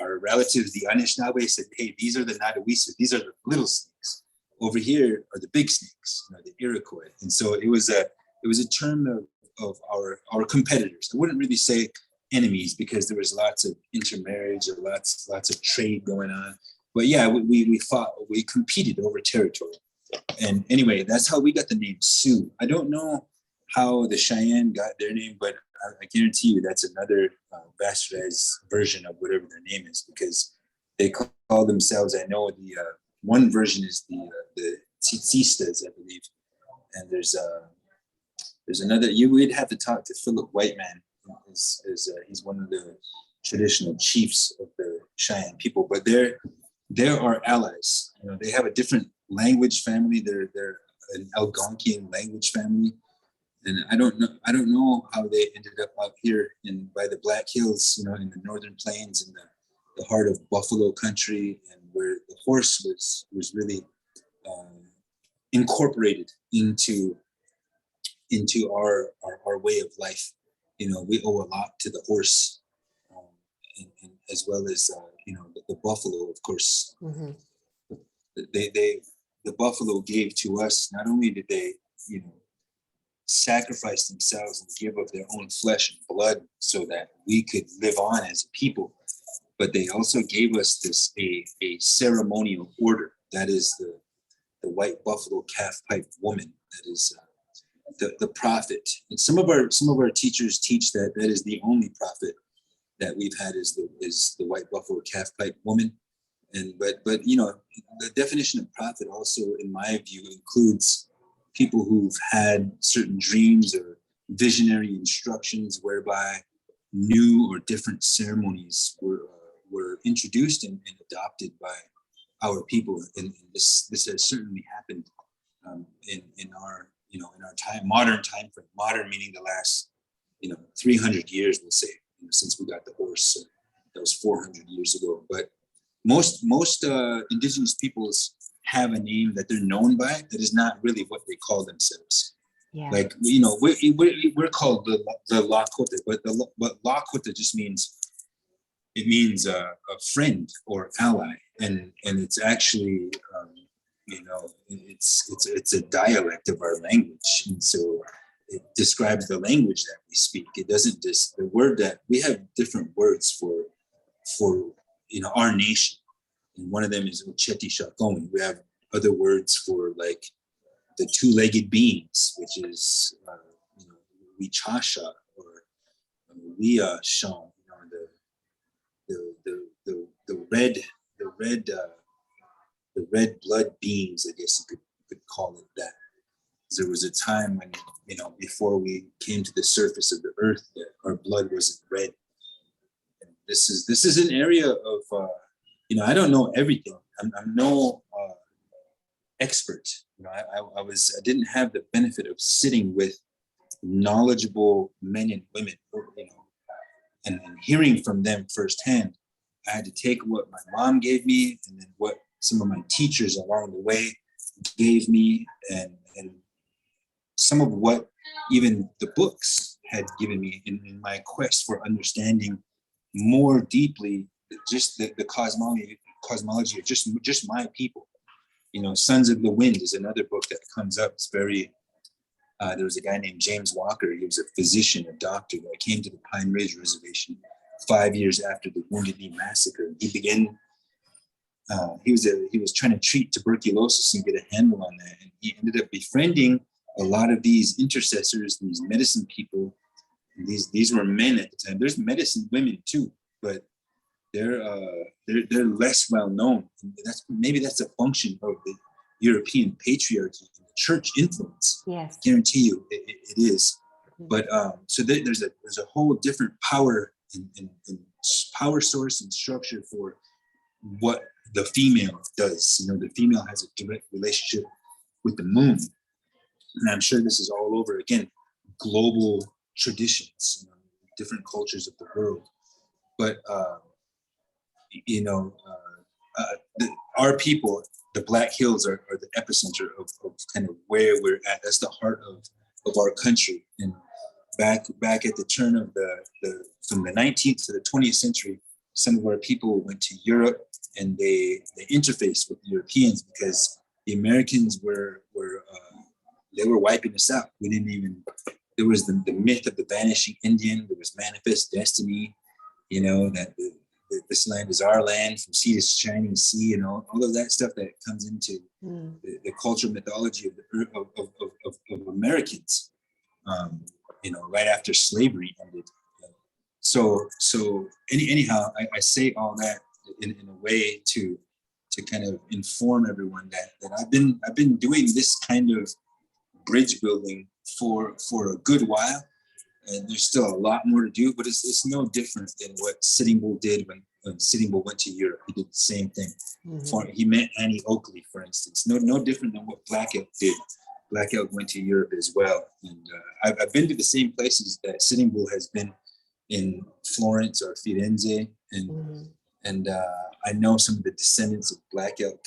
our relatives, the Anishinaabe, said, hey, these are the Nadawisa, these are the little snakes. Over here are the big snakes, the Iroquois. And so it was a term of our competitors. I wouldn't really say enemies because there was lots of intermarriage or lots of trade going on. But yeah, we fought, we competed over territory. And anyway, that's how we got the name Sioux. I don't know how the Cheyenne got their name, but I guarantee you that's another bastardized version of whatever their name is, because they call themselves, I know the one version is the Tsitsistas, I believe. And there's another, you would have to talk to Philip Whiteman. He's one of the traditional chiefs of the Cheyenne people, but they're our allies. They have a different language family. They're an Algonquian language family, and I don't know how they ended up out here by the Black Hills, in the Northern Plains, in the heart of Buffalo country, and where the horse was really incorporated into our way of life. We owe a lot to the horse, and as well as the buffalo, of course. Mm-hmm. The buffalo gave to us. Not only did they sacrifice themselves and give of their own flesh and blood so that we could live on as a people, but they also gave us a ceremonial order. That is the white buffalo calf pipe woman. That is the prophet. And some of our teachers teach that is the only prophet that we've had is the white buffalo calf pipe woman. And but the definition of prophet also, in my view, includes people who've had certain dreams or visionary instructions whereby new or different ceremonies were introduced and adopted by our people. And this has certainly happened in our time, modern time frame. Modern meaning the last 300 years, we'll say, since we got the horse. So that was 400 years ago. But most indigenous peoples have a name that they're known by that is not really what they call themselves. Yeah. Like we're called the Lakota, but Lakota just means a friend or ally, and it's actually it's a dialect of our language, and so it describes the language that we speak. It doesn't just the word that we have different words for our nation, and one of them is Ocheti Shakomi. We have other words for like the two-legged beings, which is Wichasha or Wiashan, the red blood beings, I guess you could call it that. There was a time when before we came to the surface of the earth, that our blood wasn't red. And this is an area of I don't know everything. I'm no expert. I didn't have the benefit of sitting with knowledgeable men and women, and hearing from them firsthand. I had to take what my mom gave me, and then what some of my teachers along the way gave me, and some of what even the books had given me in my quest for understanding more deeply just the cosmology of just my people. Sons of the Wind is another book that comes up. It's very there was a guy named James Walker. He was a physician, a doctor that came to the Pine Ridge Reservation 5 years after the Wounded Knee Massacre. He was trying to treat tuberculosis and get a handle on that, and he ended up befriending a lot of these intercessors, these medicine people. These were men at the time. There's medicine women too, but they're less well known. That's a function of the European patriarchy and the church influence. Yes, I guarantee you it is. But so there's a whole different power and power source and structure for what the female does. The female has a direct relationship with the moon, and I'm sure this is all over again global traditions, different cultures of the world. But our people, the Black Hills are the epicenter of kind of where we're at. That's the heart of our country. And back at the turn of from the 19th to the 20th century, some of our people went to Europe and they interfaced with the Europeans because the Americans were wiping us out. We didn't even, there was the myth of the vanishing Indian, there was manifest destiny, you know, that this land is our land from sea to shining sea, and all of that stuff that comes into the cultural mythology of Americans, you know, right after slavery ended. So anyhow, I say all that in a way to kind of inform everyone that I've been doing this kind of bridge building for a good while, and there's still a lot more to do, but it's no different than what Sitting Bull did when Sitting Bull went to Europe. He did the same thing. He met Annie Oakley, for instance. No different than what Black Elk did. Black Elk went to Europe as well, and I've been to the same places that Sitting Bull has been in Florence or Firenze, and I know some of the descendants of Black Elk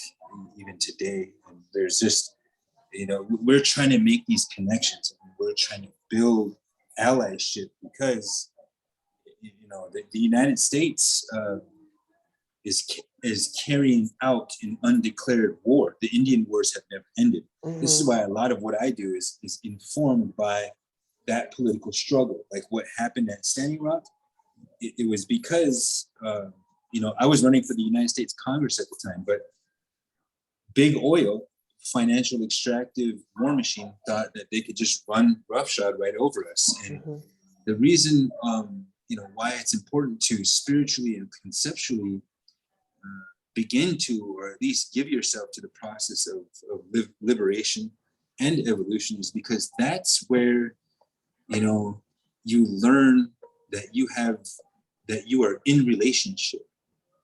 even today. And there's just, you know, we're trying to make these connections, and we're trying to build allyship because, you know, the United States is carrying out an undeclared war. The Indian wars have never ended. This is why a lot of what I do is informed by that political struggle. Like what happened at Standing Rock, it was because, you know, I was running for the United States Congress at the time, but big oil, financial extractive war machine, thought that they could just run roughshod right over us. And the reason, you know, why it's important to spiritually and conceptually begin to, or at least give yourself to the process of liberation and evolution, is because that's where, you know, you learn that you are in relationship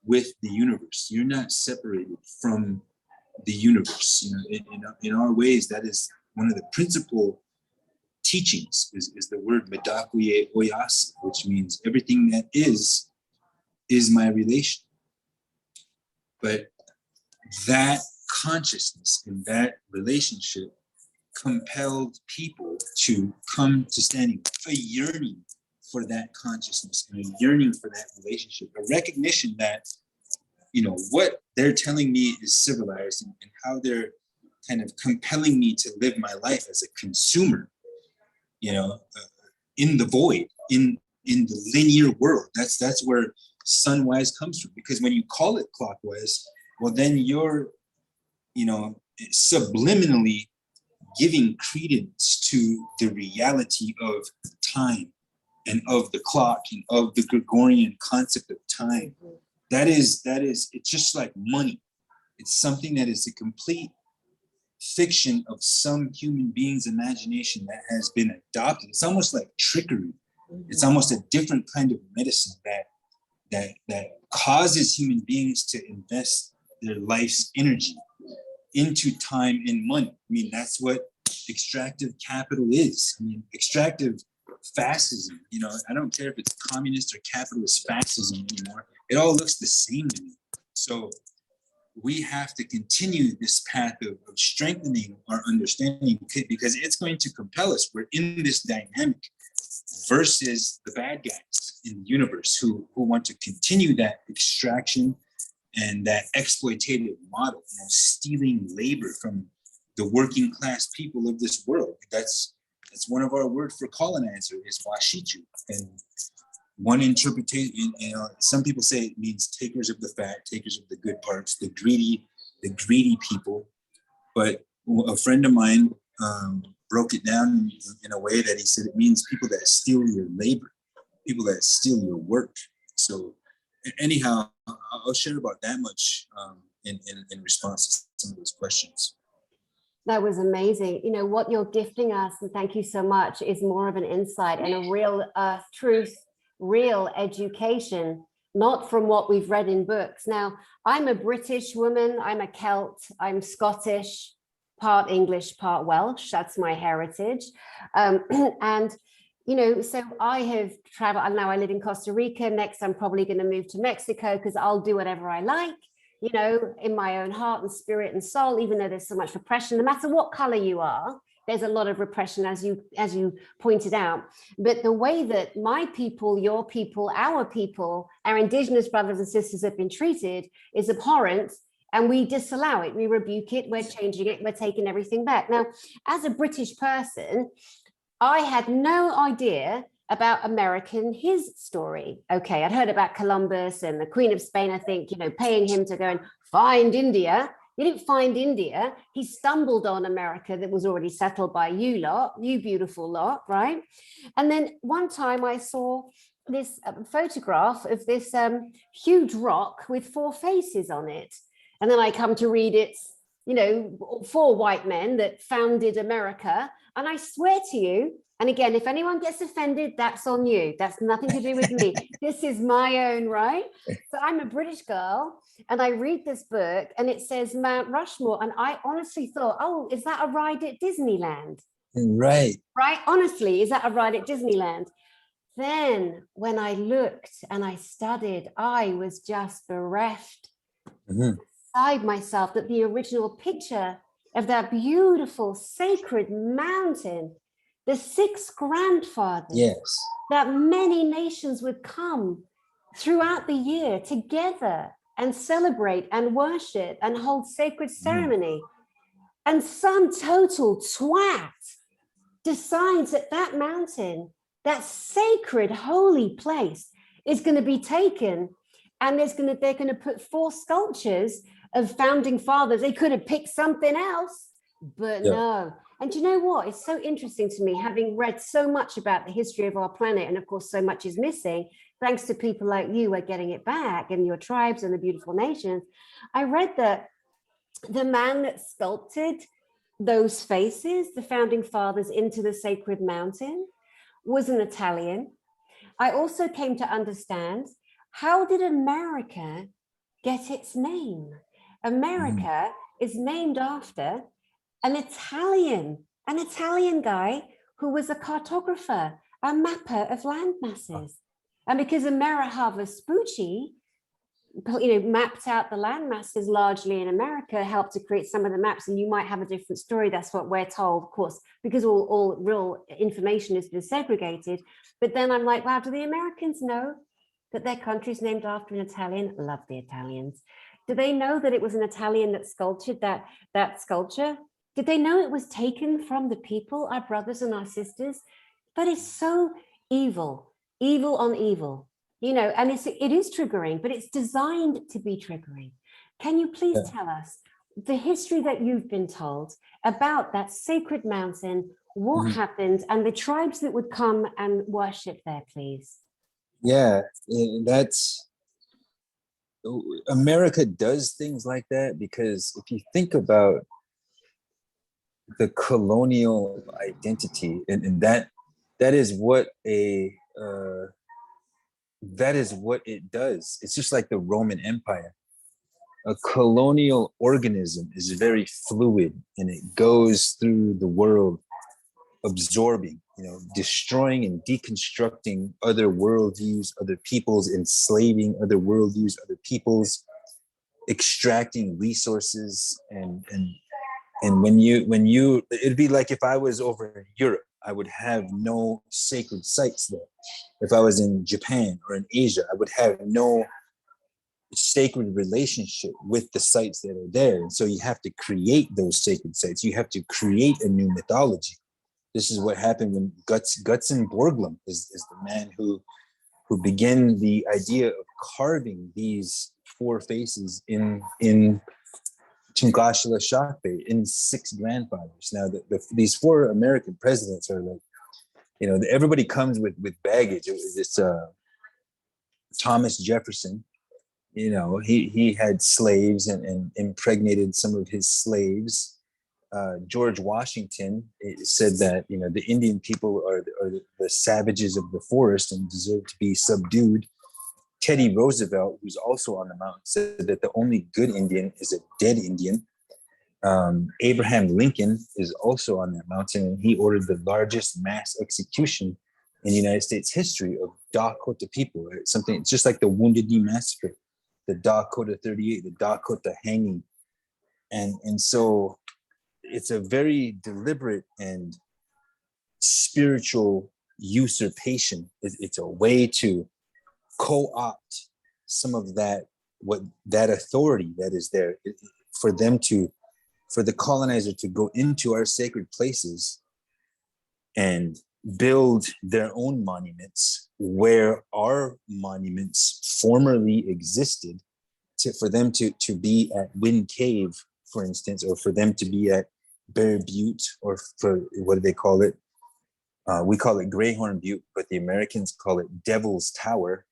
with the universe. You're not separated from the universe. You know, in our ways, that is one of the principal teachings is the word Medakwe Oyasa, which means everything that is my relation. But that consciousness and that relationship compelled people to come to Standing, a yearning for that consciousness and a yearning for that relationship, a recognition that, you know, what they're telling me is civilized, and how they're kind of compelling me to live my life as a consumer, you know, in the void, in the linear world. That's where sunwise comes from, because when you call it clockwise, well, then you're, you know, subliminally giving credence to the reality of time and of the clock and of the Gregorian concept of time. That is, it's just like money. It's something that is a complete fiction of some human being's imagination that has been adopted. It's almost like trickery. It's almost a different kind of medicine that causes human beings to invest their life's energy into time and money. I mean, that's what extractive capital is. I mean, extractive fascism, you know, I don't care if it's communist or capitalist fascism anymore. It all looks the same to me. So we have to continue this path of strengthening our understanding, because it's going to compel us. We're in this dynamic versus the bad guys in the universe who want to continue that extraction and that exploitative model, you know, stealing labor from the working class people of this world. That's one of our words for colonizer is washichu. And one interpretation, you know, some people say it means takers of the fat, takers of the good parts, the greedy people. But a friend of mine broke it down in a way that he said it means people that steal your labor, people that steal your work. So anyhow, I'll share about that much in response to some of those questions. That was amazing. You know, what you're gifting us, and thank you so much, is more of an insight and a real truth, real education, not from what we've read in books. Now, I'm a British woman, I'm a Celt, I'm Scottish, part English, part Welsh. That's my heritage. And, you know, so I have traveled, and now I live in Costa Rica. Next, I'm probably going to move to Mexico because I'll do whatever I like. you know, in my own heart and spirit and soul, even though there's so much repression, no matter what color you are, there's a lot of repression, as you pointed out. But the way that my people, your people, our indigenous brothers and sisters have been treated is abhorrent, and we disallow it, we rebuke it, we're changing it, we're taking everything back. Now, as a British person, I had no idea about American his story. Okay, I'd heard about Columbus and the Queen of Spain, I think, you know, paying him to go and find India. He didn't find India. He stumbled on America that was already settled by you lot, you beautiful lot, right? And then one time I saw this photograph of this huge rock with 4 faces on it. And then I come to read it's, you know, 4 white men that founded America. And I swear to you, and again, if anyone gets offended, that's on you. That's nothing to do with me. This is my own, right? So I'm a British girl and I read this book and it says Mount Rushmore. And I honestly thought, oh, is that a ride at Disneyland? Right. Right? Honestly, is that a ride at Disneyland? Then when I looked and I studied, I was just bereft beside myself that the original picture of that beautiful sacred mountain, the 6 grandfathers, Yes, that many nations would come throughout the year together and celebrate and worship and hold sacred ceremony. And some total twat decides that that mountain, that sacred holy place, is going to be taken, and they're going to put 4 sculptures of founding fathers. They could have picked something else, but no. And do you know what? It's so interesting to me, having read so much about the history of our planet, and of course, so much is missing. Thanks to people like you, we're getting it back, and your tribes and the beautiful nations. I read that the man that sculpted those faces, the founding fathers, into the sacred mountain, was an Italian. I also came to understand, how did America get its name? America is named after an Italian guy who was a cartographer, a mapper of land masses. And because Amerigo Vespucci, you know, mapped out the land masses largely in America, helped to create some of the maps, and you might have a different story. That's what we're told, of course, because all real information has been segregated. But then I'm like, wow, do the Americans know that their country's named after an Italian? Love the Italians. Do they know that it was an Italian that sculptured that sculpture? Did they know it was taken from the people, our brothers and our sisters? But it's so evil on evil, you know, and it is triggering, but it's designed to be triggering. Can you please tell us the history that you've been told about that sacred mountain, what happened, and the tribes that would come and worship there, please? Yeah, that's, America does things like that because if you think about the colonial identity, and that is what that is what it does. It's just like the Roman Empire. A colonial organism is very fluid, and it goes through the world absorbing, you know, destroying and deconstructing other worldviews, other peoples, enslaving other worldviews, other peoples, extracting resources. And when you it'd be like if I was over in Europe, I would have no sacred sites there. If I was in Japan or in Asia, I would have no sacred relationship with the sites that are there. And so you have to create those sacred sites. You have to create a new mythology. This is what happened when Gutzon Borglum is the man who began the idea of carving these 4 faces in Chinkashala Shakbe, in 6 grandfathers. Now, these 4 American presidents are like, you know, everybody comes with baggage. It was this Thomas Jefferson, you know, he had slaves and impregnated some of his slaves. George Washington said that, you know, the Indian people are the savages of the forest and deserve to be subdued. Teddy Roosevelt, who's also on the mountain, said that the only good Indian is a dead Indian. Abraham Lincoln is also on that mountain, and he ordered the largest mass execution in United States history of Dakota people. Right? Something, it's just like the Wounded Knee Massacre. the Dakota 38, the Dakota hanging. And so it's a very deliberate and spiritual usurpation. It's a way to co-opt some of that, that authority that is there, for the colonizer to go into our sacred places and build their own monuments where our monuments formerly existed, for them to be at Wind Cave, for instance, or for them to be at Bear Butte, or for, what do they call it? We call it Greyhorn Butte, but the Americans call it Devil's Tower.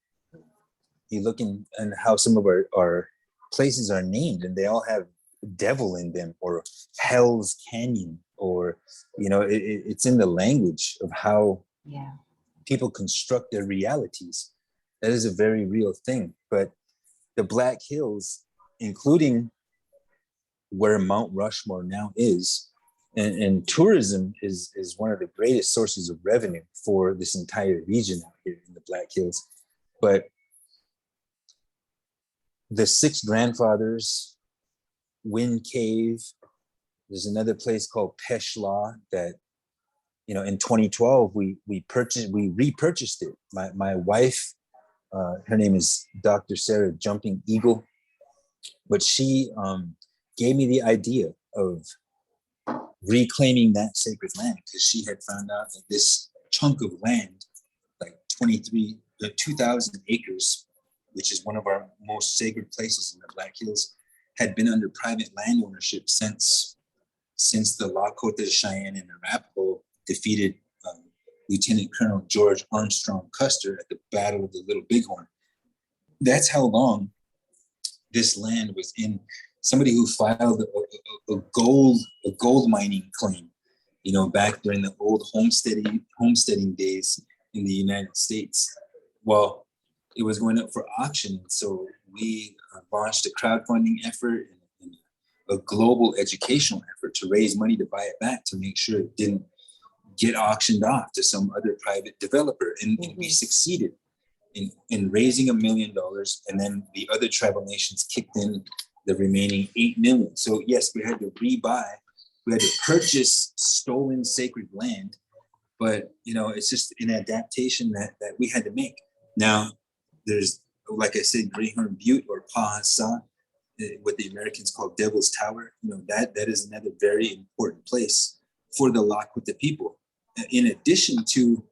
You look in and how some of our places are named, and they all have devil in them, or Hell's Canyon, or, you know, it's in the language of how people construct their realities. That is a very real thing. But the Black Hills, including where Mount Rushmore now is, and tourism is one of the greatest sources of revenue for this entire region out here in the Black Hills. But the Six Grandfathers, Wind Cave, there's another place called Peshla that, you know, in 2012 we repurchased it. My wife, her name is Dr. Sarah Jumping Eagle, but she gave me the idea of reclaiming that sacred land, because she had found out that this chunk of land, like 2,000 acres, which is one of our most sacred places in the Black Hills, had been under private land ownership since the Lakota, Cheyenne, and Arapaho defeated Lieutenant Colonel George Armstrong Custer at the Battle of the Little Bighorn. That's how long this land was in. Somebody who filed a gold mining claim, you know, back during the old homesteading days in the United States. Well, it was going up for auction, so we launched a crowdfunding effort and a global educational effort to raise money to buy it back, to make sure it didn't get auctioned off to some other private developer. And we succeeded in raising $1 million, and then the other tribal nations kicked in the remaining 8 million. So yes, we had to purchase stolen sacred land, but, you know, it's just an adaptation that we had to make. Now, there's, like I said, Greyhorn Butte, or Pahasa, what the Americans call Devil's Tower. You know, that is another very important place for the Lakota people. In addition to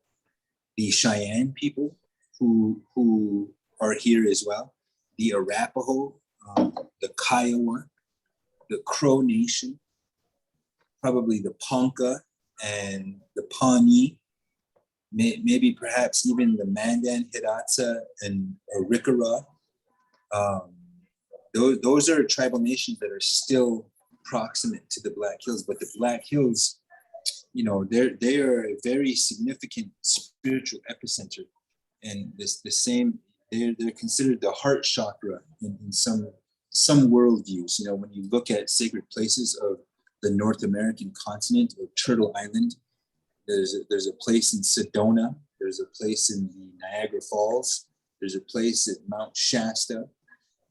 the Cheyenne people who are here as well, the Arapaho, the Kiowa, the Crow Nation, probably the Ponca and the Pawnee, maybe perhaps even the Mandan, Hidatsa, and Arikara. Those are tribal nations that are still proximate to the Black Hills, but the Black Hills, you know, they are a very significant spiritual epicenter, and they're considered the heart chakra in some worldviews. You know, when you look at sacred places of the North American continent, or Turtle Island, there's a place in Sedona, there's a place in the Niagara Falls, there's a place at Mount Shasta,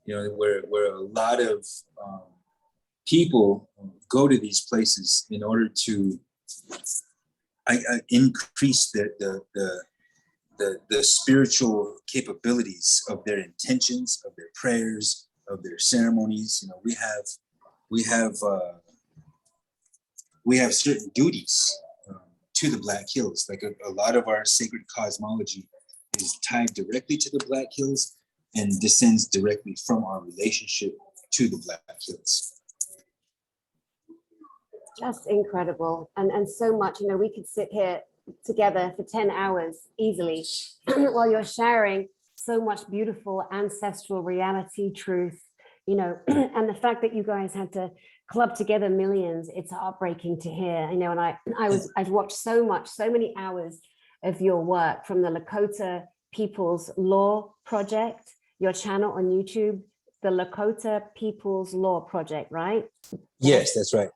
you know, where a lot of people go to these places in order to increase the spiritual capabilities of their intentions, of their prayers, of their ceremonies. You know, we have certain duties to the Black Hills. Like a lot of our sacred cosmology is tied directly to the Black Hills and descends directly from our relationship to the Black Hills. Just incredible. And so much, you know, we could sit here together for 10 hours easily while you're sharing so much beautiful ancestral reality, truth, you know, and the fact that you guys had to club together millions, it's heartbreaking to hear, you know. And I've watched so many hours of your work from the Lakota People's Law Project, your channel on YouTube, the Lakota People's Law Project, right? Yes, that's right.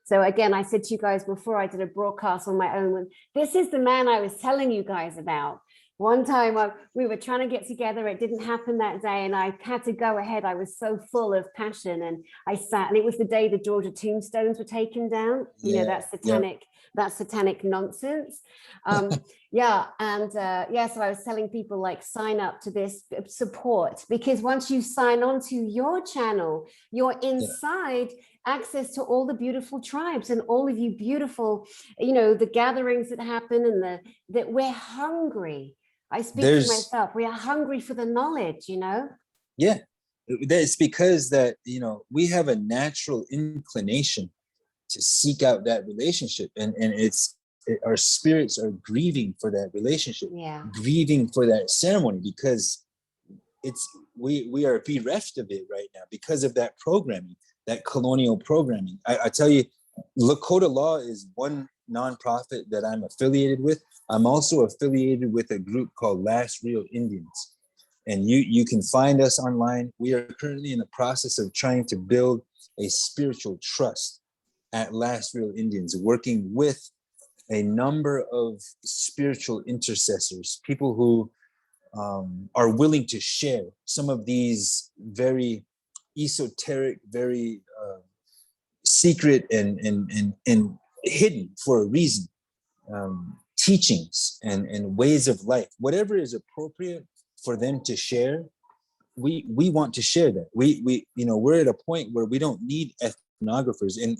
So again, I said to you guys before, I did a broadcast on my own. This is the man I was telling you guys about. One time we were trying to get together. It didn't happen that day. And I had to go ahead. I was so full of passion. And I sat, and it was the day the Georgia tombstones were taken down. You know, that satanic nonsense. Yeah. And so I was telling people, like, sign up to this support, because once you sign on to your channel, you're inside access to all the beautiful tribes and all of you beautiful, you know, the gatherings that happen, and that we're hungry. I speak for myself. We are hungry for the knowledge, you know? Yeah, it's because that, you know, we have a natural inclination to seek out that relationship. And our spirits are grieving for that relationship, grieving for that ceremony, because we are bereft of it right now because of that programming, that colonial programming. I tell you, Lakota Law is one nonprofit that I'm affiliated with. I'm also affiliated with a group called Last Real Indians. And you can find us online. We are currently in the process of trying to build a spiritual trust at Last Real Indians, working with a number of spiritual intercessors, people who are willing to share some of these very esoteric, very secret and hidden for a reason, teachings and ways of life. Whatever is appropriate for them to share, we want to share that. We you know, we're at a point where we don't need ethnographers, and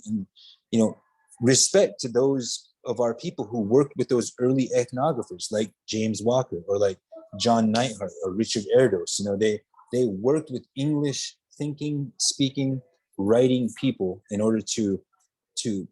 you know, respect to those of our people who worked with those early ethnographers like James Walker or like John Neidhart or Richard Erdos. You know, they worked with English thinking, speaking, writing people in order to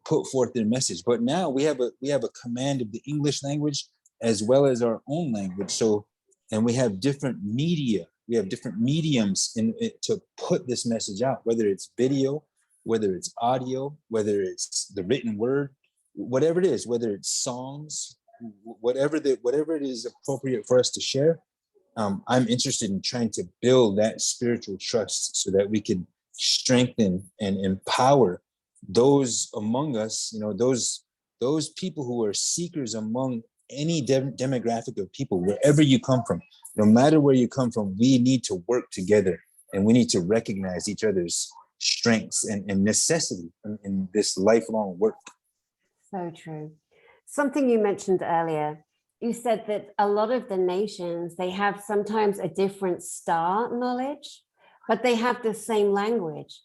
put forth their message. But now we have a command of the English language as well as our own language. So, and we have different media, we have different mediums to put this message out, whether it's video, whether it's audio, whether it's the written word, whatever it is, whether it's songs, whatever it is appropriate for us to share. I'm interested in trying to build that spiritual trust so that we can strengthen and empower those among us, you know, those people who are seekers among any demographic of people, wherever you come from, no matter where you come from. We need to work together, and we need to recognize each other's strengths and necessity in this lifelong work. So true. Something you mentioned earlier, you said that a lot of the nations, they have sometimes a different star knowledge, but they have the same language.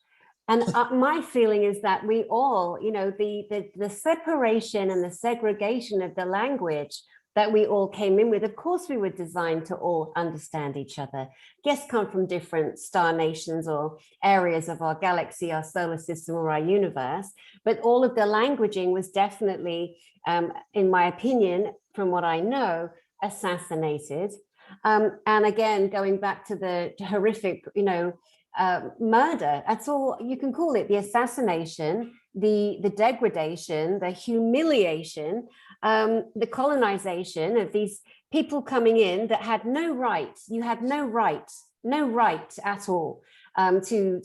And my feeling is that we all, you know, the separation and the segregation of the language that we all came in with, of course, we were designed to all understand each other. Guests come from different star nations or areas of our galaxy, our solar system, or our universe, but all of the languaging was definitely, in my opinion, from what I know, assassinated. And again, going back to the horrific, you know, murder, that's all you can call it, the assassination, the degradation, the humiliation, the colonization of these people coming in that had no right. You had no right at all to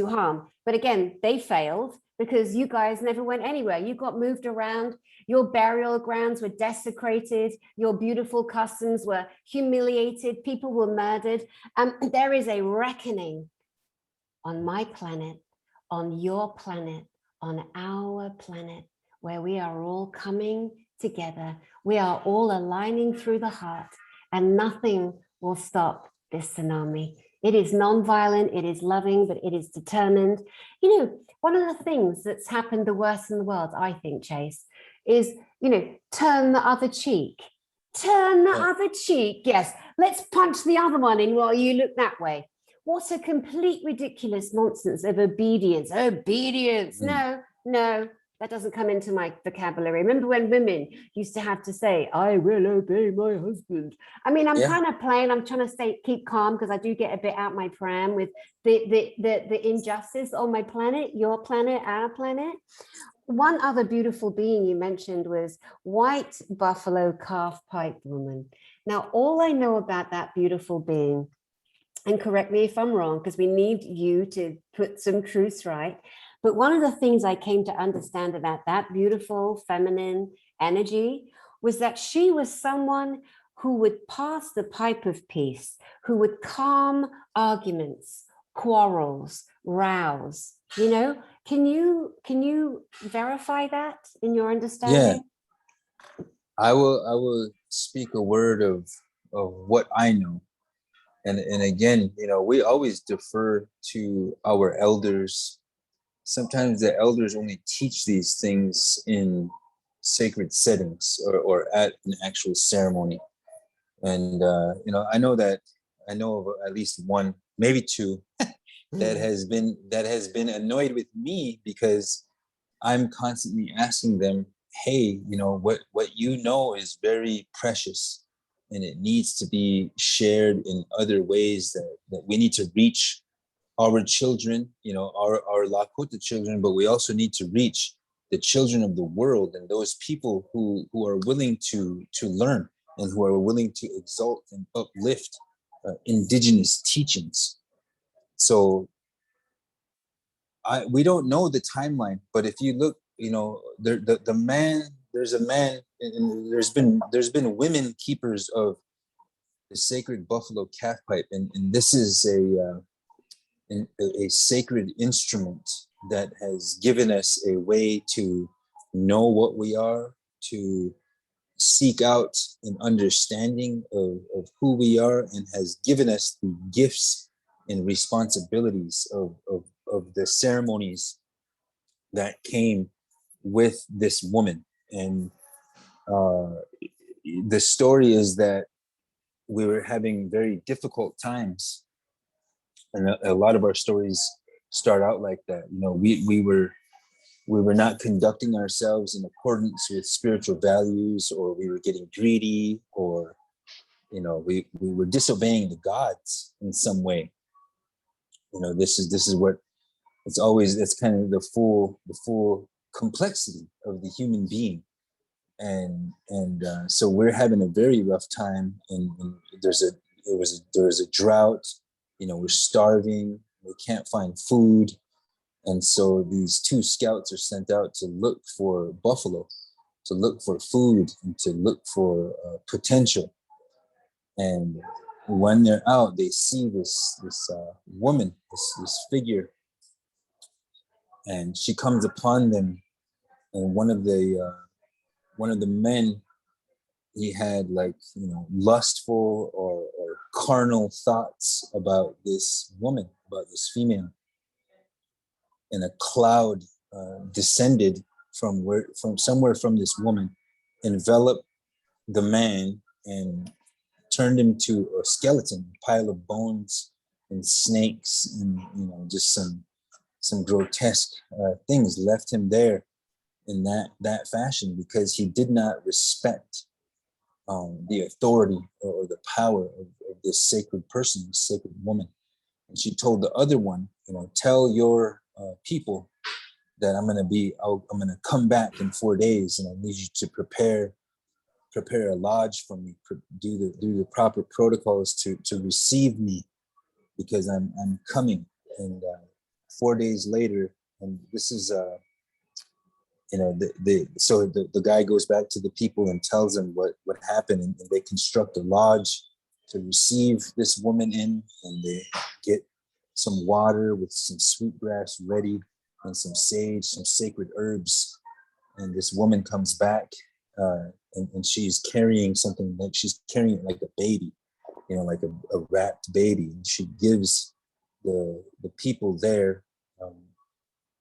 harm. But again, they failed because you guys never went anywhere. You got moved around. Your burial grounds were desecrated. Your beautiful customs were humiliated. People were murdered. There is a reckoning on my planet, on your planet, on our planet, where we are all coming together. We are all aligning through the heart, and nothing will stop this tsunami. It is non-violent, it is loving, but it is determined. You know, one of the things that's happened the worst in the world, I think, Chase, is, you know, turn the other cheek. Turn the other cheek. Yes, let's punch the other one in while you look that way. What a complete ridiculous nonsense of obedience. Obedience. No, that doesn't come into my vocabulary. Remember when women used to have to say, I will obey my husband. I mean, I'm kind of playing, I'm trying to keep calm, because I do get a bit out my pram with the injustice on my planet, your planet, our planet. One other beautiful being you mentioned was white buffalo calf pipe woman. Now, all I know about that beautiful being, and correct me if I'm wrong, because we need you to put some truths right, But one of the things I came to understand about that beautiful feminine energy was that she was someone who would pass the pipe of peace, who would calm arguments, quarrels, rows. You know, can you verify that in your Yeah, understanding? I will speak a word of what I know. And again, we always defer to our elders. Sometimes the elders only teach these things in sacred settings, or at an actual ceremony. And I know of at least one, maybe two, that has been annoyed with me because I'm constantly asking them, hey, what is very precious, and it needs to be shared in other ways, that we need to reach our children, our Lakota children, but we also need to reach the children of the world, and those people who are willing to learn, and who are willing to exalt and uplift indigenous teachings. So we don't know the timeline, but if you look, the man, there's a man, and there's been women keepers of the sacred buffalo calf pipe, and this is a sacred instrument that has given us a way to know what we are, to seek out an understanding of who we are, and has given us the gifts and responsibilities of the ceremonies that came with this woman. And uh, the story is that we were having very difficult times, and a lot of our stories start out like that. We were not conducting ourselves in accordance with spiritual values, or we were getting greedy, or we were disobeying the gods in some way. This is what it's kind of the full complexity of the human being. And so we're having a very rough time, and there's a drought. We're starving, we can't find food. And so these two scouts are sent out to look for buffalo, to look for food, and to look for potential. And when they're out, they see this woman, this figure, and she comes upon them. And one of the men, he had, like, lustful or carnal thoughts about this woman, about this female. And a cloud descended from somewhere from this woman, enveloped the man, and turned him to a skeleton, a pile of bones and snakes, and just some grotesque things, left him there in that fashion, because he did not respect the authority or the power of this sacred person, this sacred woman. And she told the other one, tell your people that I'm gonna come back in 4 days, and I need you to prepare a lodge for me, do the proper protocols to receive me, because I'm coming. And 4 days later, and this is so the guy goes back to the people and tells them what happened, and they construct a lodge to receive this woman in, and they get some water with some sweetgrass ready, and some sage, some sacred herbs. And this woman comes back, and she's carrying something, like she's carrying it like a baby, like a wrapped baby. And she gives the people there,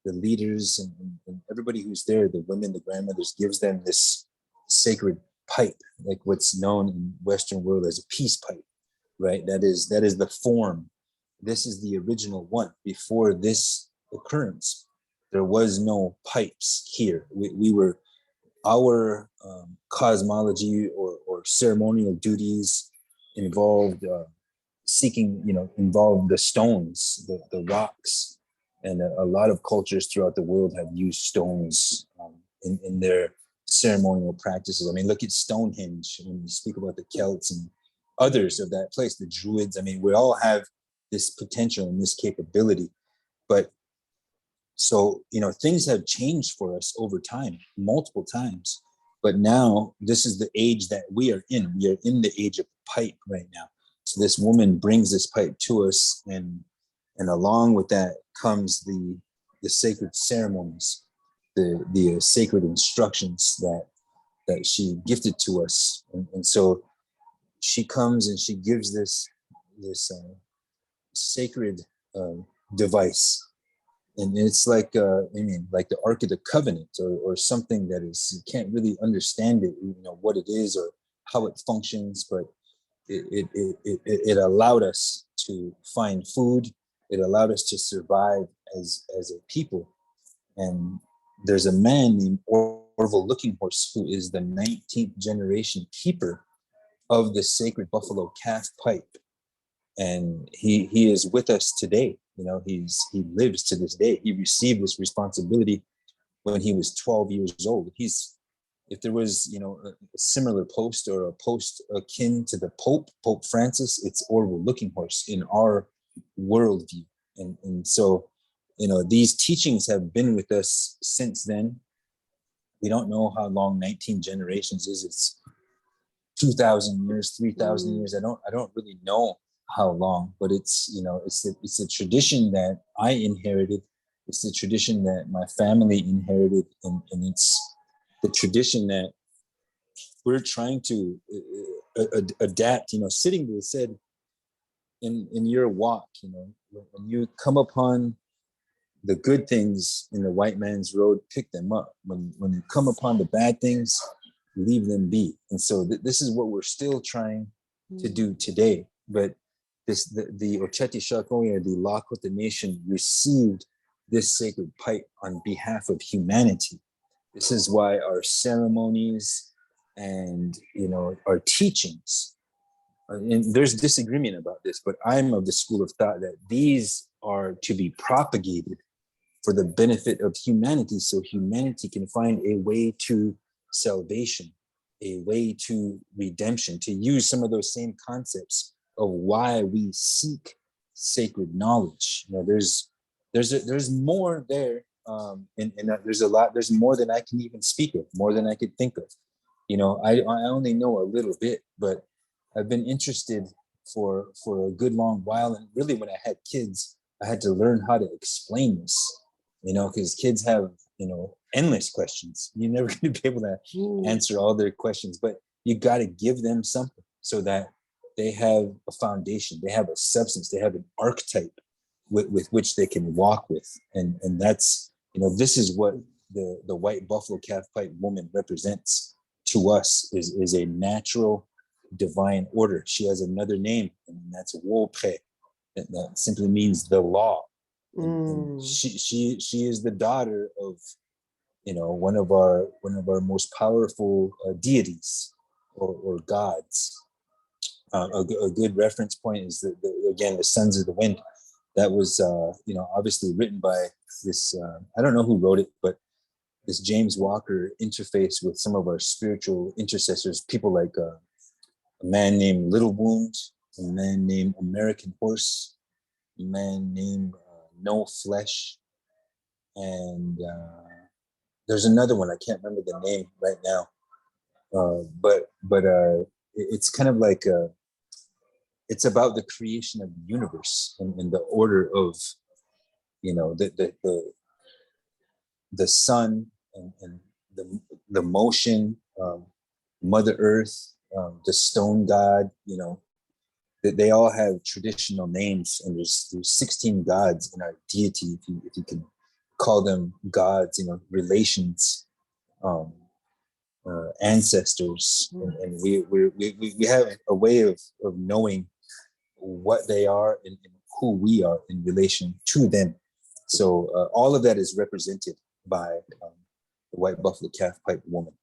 the leaders, and everybody who's there, the women, the grandmothers, gives them this sacred pipe, like what's known in Western world as a peace pipe, right? That is the form. This is the original one. Before this occurrence, there was no pipes here. We were, our cosmology or ceremonial duties involved involved the stones, the rocks. And a lot of cultures throughout the world have used stones in their ceremonial practices. I mean, look at Stonehenge when you speak about the Celts and others of that place, the Druids. I mean, we all have this potential and this capability. But So, things have changed for us over time, multiple times. But now this is the age that we are in. We are in the age of pipe right now. So this woman brings this pipe to us, and along with that comes the sacred ceremonies, the sacred instructions that she gifted to us. And so she comes and she gives this sacred device. And it's like, like the Ark of the Covenant, or something that is, you can't really understand it, what it is or how it functions, but it allowed us to find food. It allowed us to survive as a people. And there's a man named Orville Looking Horse, who is the 19th generation keeper of the sacred buffalo calf pipe. And he is with us today. He lives to this day. He received this responsibility when he was 12 years old. If there was, a similar post, or a post akin to the Pope Francis, it's Orville Looking Horse in our worldview. And so, these teachings have been with us since then. We don't know how long 19 generations is. It's 2,000 years, 3,000 years. I don't really know how long, but it's a tradition that I inherited. It's the tradition that my family inherited, and it's the tradition that we're trying to adapt. Sitting there said, in your walk, when you come upon the good things in the white man's road, pick them up. When you come upon the bad things, leave them be. And so this is what we're still trying to do today. But the Ocheti Shakoya, the Lakota Nation, received this sacred pipe on behalf of humanity. This is why our ceremonies and our teachings, and there's disagreement about this, but I'm of the school of thought that these are to be propagated for the benefit of humanity, so humanity can find a way to salvation, a way to redemption, to use some of those same concepts of why we seek sacred knowledge. There's more there, and there's more than I can even speak of, more than I could think of. I only know a little bit, but I've been interested for a good long while. And really, when I had kids, I had to learn how to explain this, because kids have, endless questions. You're never going to be able to answer all their questions, but you got to give them something so that they have a foundation, they have a substance, they have an archetype with which they can walk with. And that's, this is what the white buffalo calf pipe woman represents to us, is a natural divine order. She has another name, and that's Wopre. That simply means the law. And she is the daughter of one of our most powerful deities or gods. A good reference point is again the Sons of the Wind. That was obviously written by this I don't know who wrote it, but this James Walker interface with some of our spiritual intercessors, people like a man named Little Wound, a man named American Horse, a man named No Flesh, and there's another one, I can't remember the name right now, but it's kind of like it's about the creation of the universe and the order of the sun and the motion, Mother Earth, the stone god, that they all have traditional names, and there's 16 gods in our deity, if you can call them gods, relations, ancestors, and we have a way of knowing what they are and who we are in relation to them. So all of that is represented by the white buffalo calf pipe woman.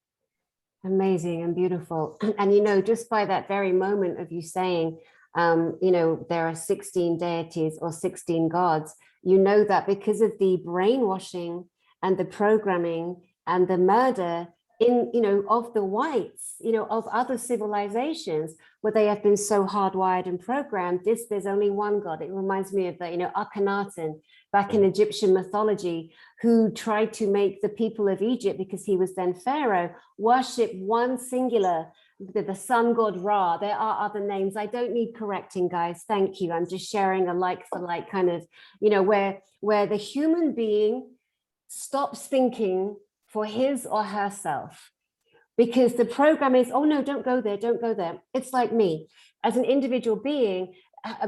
Amazing and beautiful. And, just by that very moment of you saying, there are 16 deities or 16 gods, that because of the brainwashing and the programming and the murder in, of the whites, of other civilizations where they have been so hardwired and programmed. There's only one God. It reminds me of the, Akhenaten back in Egyptian mythology, who tried to make the people of Egypt, because he was then Pharaoh, worship one singular, the sun god Ra. There are other names. I don't need correcting, guys. Thank you. I'm just sharing a like for like kind of, where the human being stops thinking for his or herself, because the program is, oh no, don't go there, don't go there. It's like me as an individual being,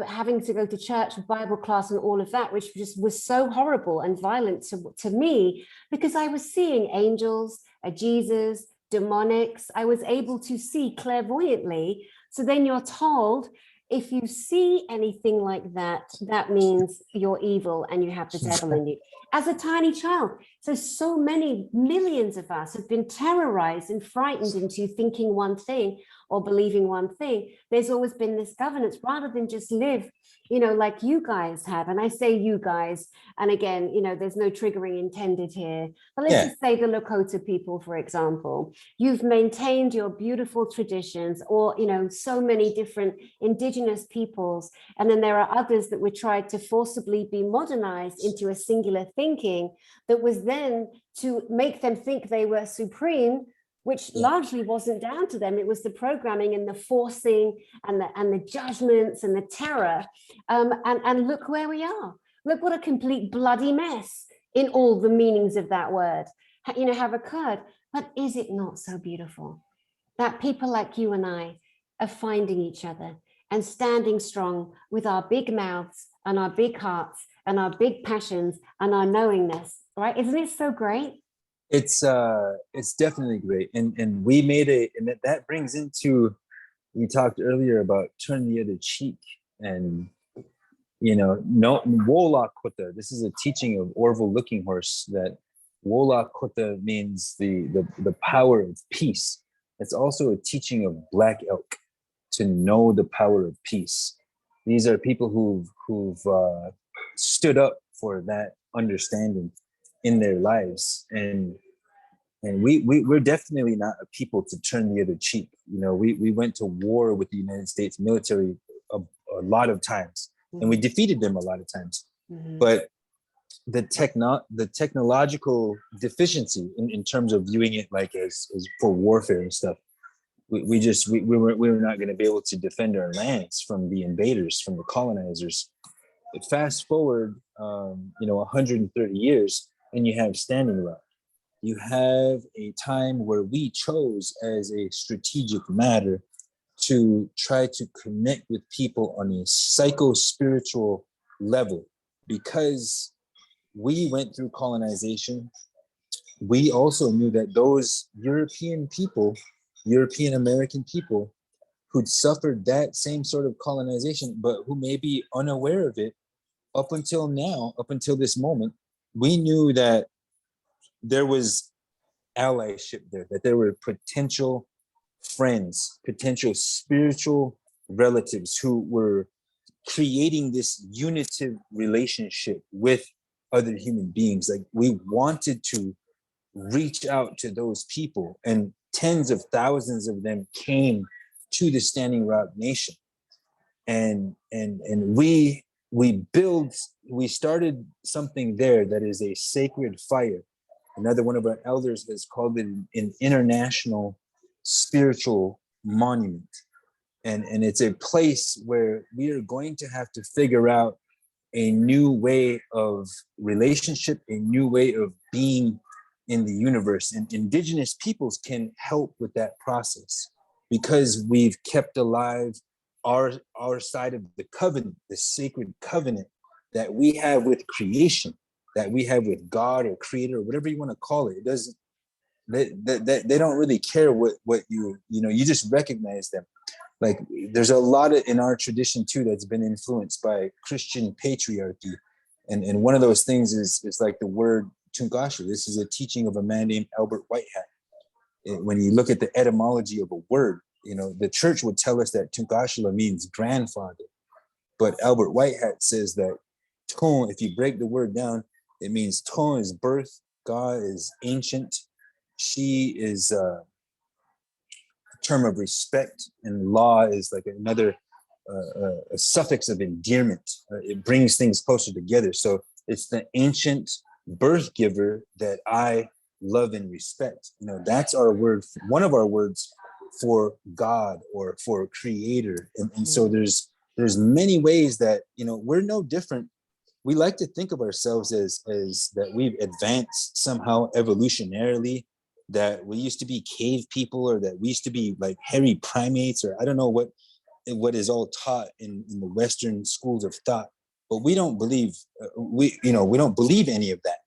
having to go to church, Bible class and all of that, which just was so horrible and violent to me, because I was seeing angels, a Jesus, demonics. I was able to see clairvoyantly. So then you're told, if you see anything like that, that means you're evil and you have the devil in you. As a tiny child. So many millions of us have been terrorized and frightened into thinking one thing or believing one thing. There's always been this governance, rather than just live, like you guys have. And I say you guys, and again, there's no triggering intended here, but let's just say the Lakota people, for example. You've maintained your beautiful traditions, or, so many different indigenous peoples. And then there are others that were tried to forcibly be modernized into a singular thinking that was then to make them think they were supreme, which largely wasn't down to them. It was the programming and the forcing and the judgments and the terror. And look where we are. Look what a complete bloody mess in all the meanings of that word, have occurred. But is it not so beautiful that people like you and I are finding each other and standing strong with our big mouths and our big hearts and our big passions and our knowingness, right? Isn't it so great? It's definitely great. And we made and that brings into, we talked earlier about turn the other cheek, and no Wola Kota. This is a teaching of Orville Looking Horse, that Wola Kota means the power of peace. It's also a teaching of Black Elk, to know the power of peace. These are people who've stood up for that understanding in their lives, and we're definitely not a people to turn the other cheek. We went to war with the United States military a lot of times, and we defeated them a lot of times. But the technological deficiency in terms of viewing it like as for warfare and stuff, we were not going to be able to defend our lands from the invaders, from the colonizers. But fast forward 130 years, and you have Standing Rock. You have a time where we chose as a strategic matter to try to connect with people on a psycho-spiritual level, because we went through colonization. We also knew that those European American people who'd suffered that same sort of colonization, but who may be unaware of it up until now, up until this moment, we knew that there was allyship there, that there were potential friends, potential spiritual relatives who were creating this unitive relationship with other human beings. Like, we wanted to reach out to those people, and tens of thousands of them came to the Standing Rock Nation. And we started something there that is a sacred fire. Another one of our elders has called it an international spiritual monument. And it's a place where we are going to have to figure out a new way of relationship, a new way of being in the universe. And indigenous peoples can help with that process, because we've kept alive our side of the covenant, the sacred covenant that we have with creation, that we have with God or creator, or whatever you want to call it. It doesn't, they don't really care what you just recognize them. Like, there's a lot in our tradition too that's been influenced by Christian patriarchy, and one of those things is like the word Tunkasha. This is a teaching of a man named Albert Whitehat. When you look at the etymology of a word, the church would tell us that Tunkasha means grandfather, but Albert Whitehat says that Ton, if you break the word down, it means Ton is birth, Ga is ancient, she is a term of respect, and law is like another a suffix of endearment. It brings things closer together. So it's the ancient birth giver that I love and respect. You know, that's our word, one of our words for God or for creator. And so there's many ways that, you know, we're no different. We like to think of ourselves as that we've advanced somehow evolutionarily, that we used to be cave people, or that we used to be like hairy primates, or I don't know what is all taught in the Western schools of thought. But we don't believe, we don't believe any of that.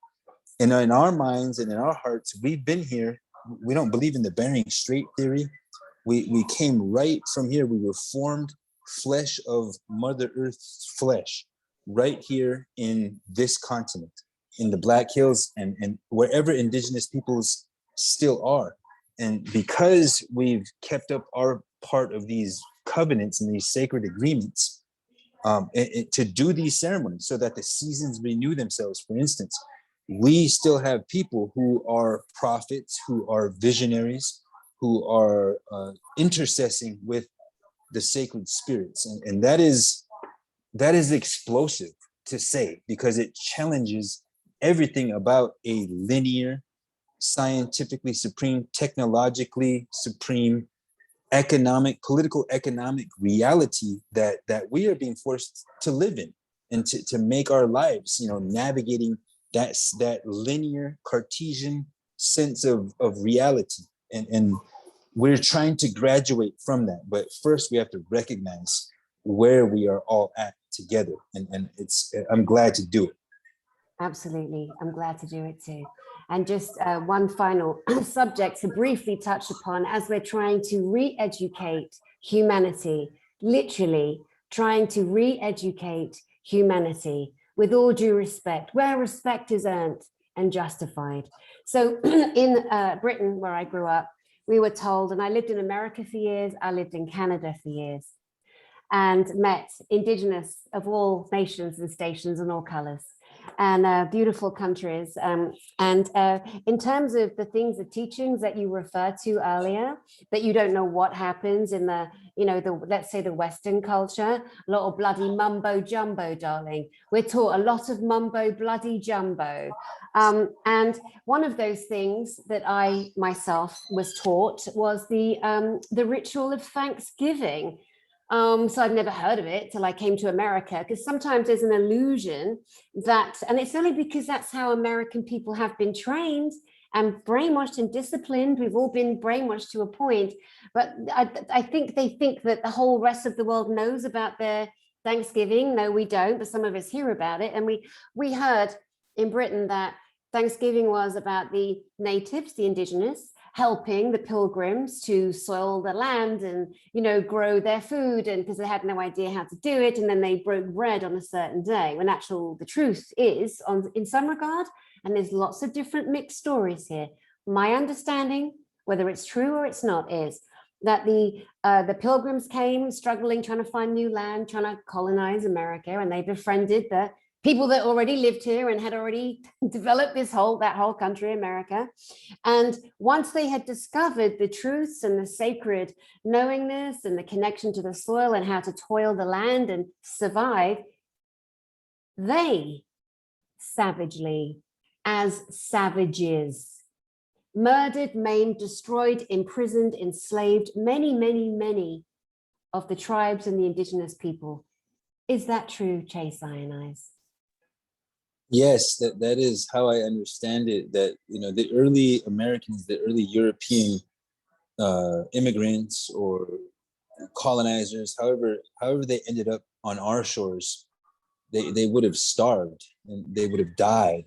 And in our minds and in our hearts, we've been here. We don't believe in the Bering Strait theory. We came right from here. We were formed flesh of Mother Earth's flesh, right here in this continent, in the Black Hills, and wherever indigenous peoples still are. And because we've kept up our part of these covenants and these sacred agreements, to do these ceremonies so that the seasons renew themselves, for instance, we still have people who are prophets, who are visionaries, who are intercessing with the sacred spirits. And that is explosive to say, because it challenges everything about a linear, scientifically supreme, technologically supreme, political economic reality that we are being forced to live in, and to make our lives, you know, navigating that linear Cartesian sense of reality. And we're trying to graduate from that. But first we have to recognize where we are all at together. And I'm glad to do it. Absolutely. I'm glad to do it too. And just one final subject to briefly touch upon, as we're trying to re-educate humanity, literally trying to re-educate humanity with all due respect, where respect is earned and justified. So in Britain, where I grew up, we were told, and I lived in America for years, I lived in Canada for years, and met indigenous of all nations and stations and all colors, and beautiful countries. In terms of the things, the teachings that you referred to earlier, that you don't know what happens in the, let's say the Western culture, a lot of bloody mumbo jumbo, darling. We're taught a lot of mumbo bloody jumbo. And one of those things that I myself was taught was the ritual of Thanksgiving. So I'd never heard of it till I came to America, because sometimes there's an illusion that, and it's only because that's how American people have been trained and brainwashed and disciplined. We've all been brainwashed to a point, but I think they think that the whole rest of the world knows about their Thanksgiving. No, we don't, but some of us hear about it. And we heard in Britain that Thanksgiving was about the natives, the indigenous, helping the pilgrims to soil the land and, grow their food, and because they had no idea how to do it, and then they broke bread on a certain day, when the truth is, in some regard, and there's lots of different mixed stories here, my understanding, whether it's true or it's not, is that the pilgrims came struggling, trying to find new land, trying to colonize America, and they befriended the people that already lived here and had already developed that whole country, America. And once they had discovered the truths and the sacred knowingness and the connection to the soil and how to toil the land and survive, they savagely, as savages, murdered, maimed, destroyed, imprisoned, enslaved many, many, many of the tribes and the indigenous people. Is that true, Chase Ionize? Yes, that is how I understand it, that, the early Americans, the early European immigrants or colonizers, however they ended up on our shores, they would have starved and they would have died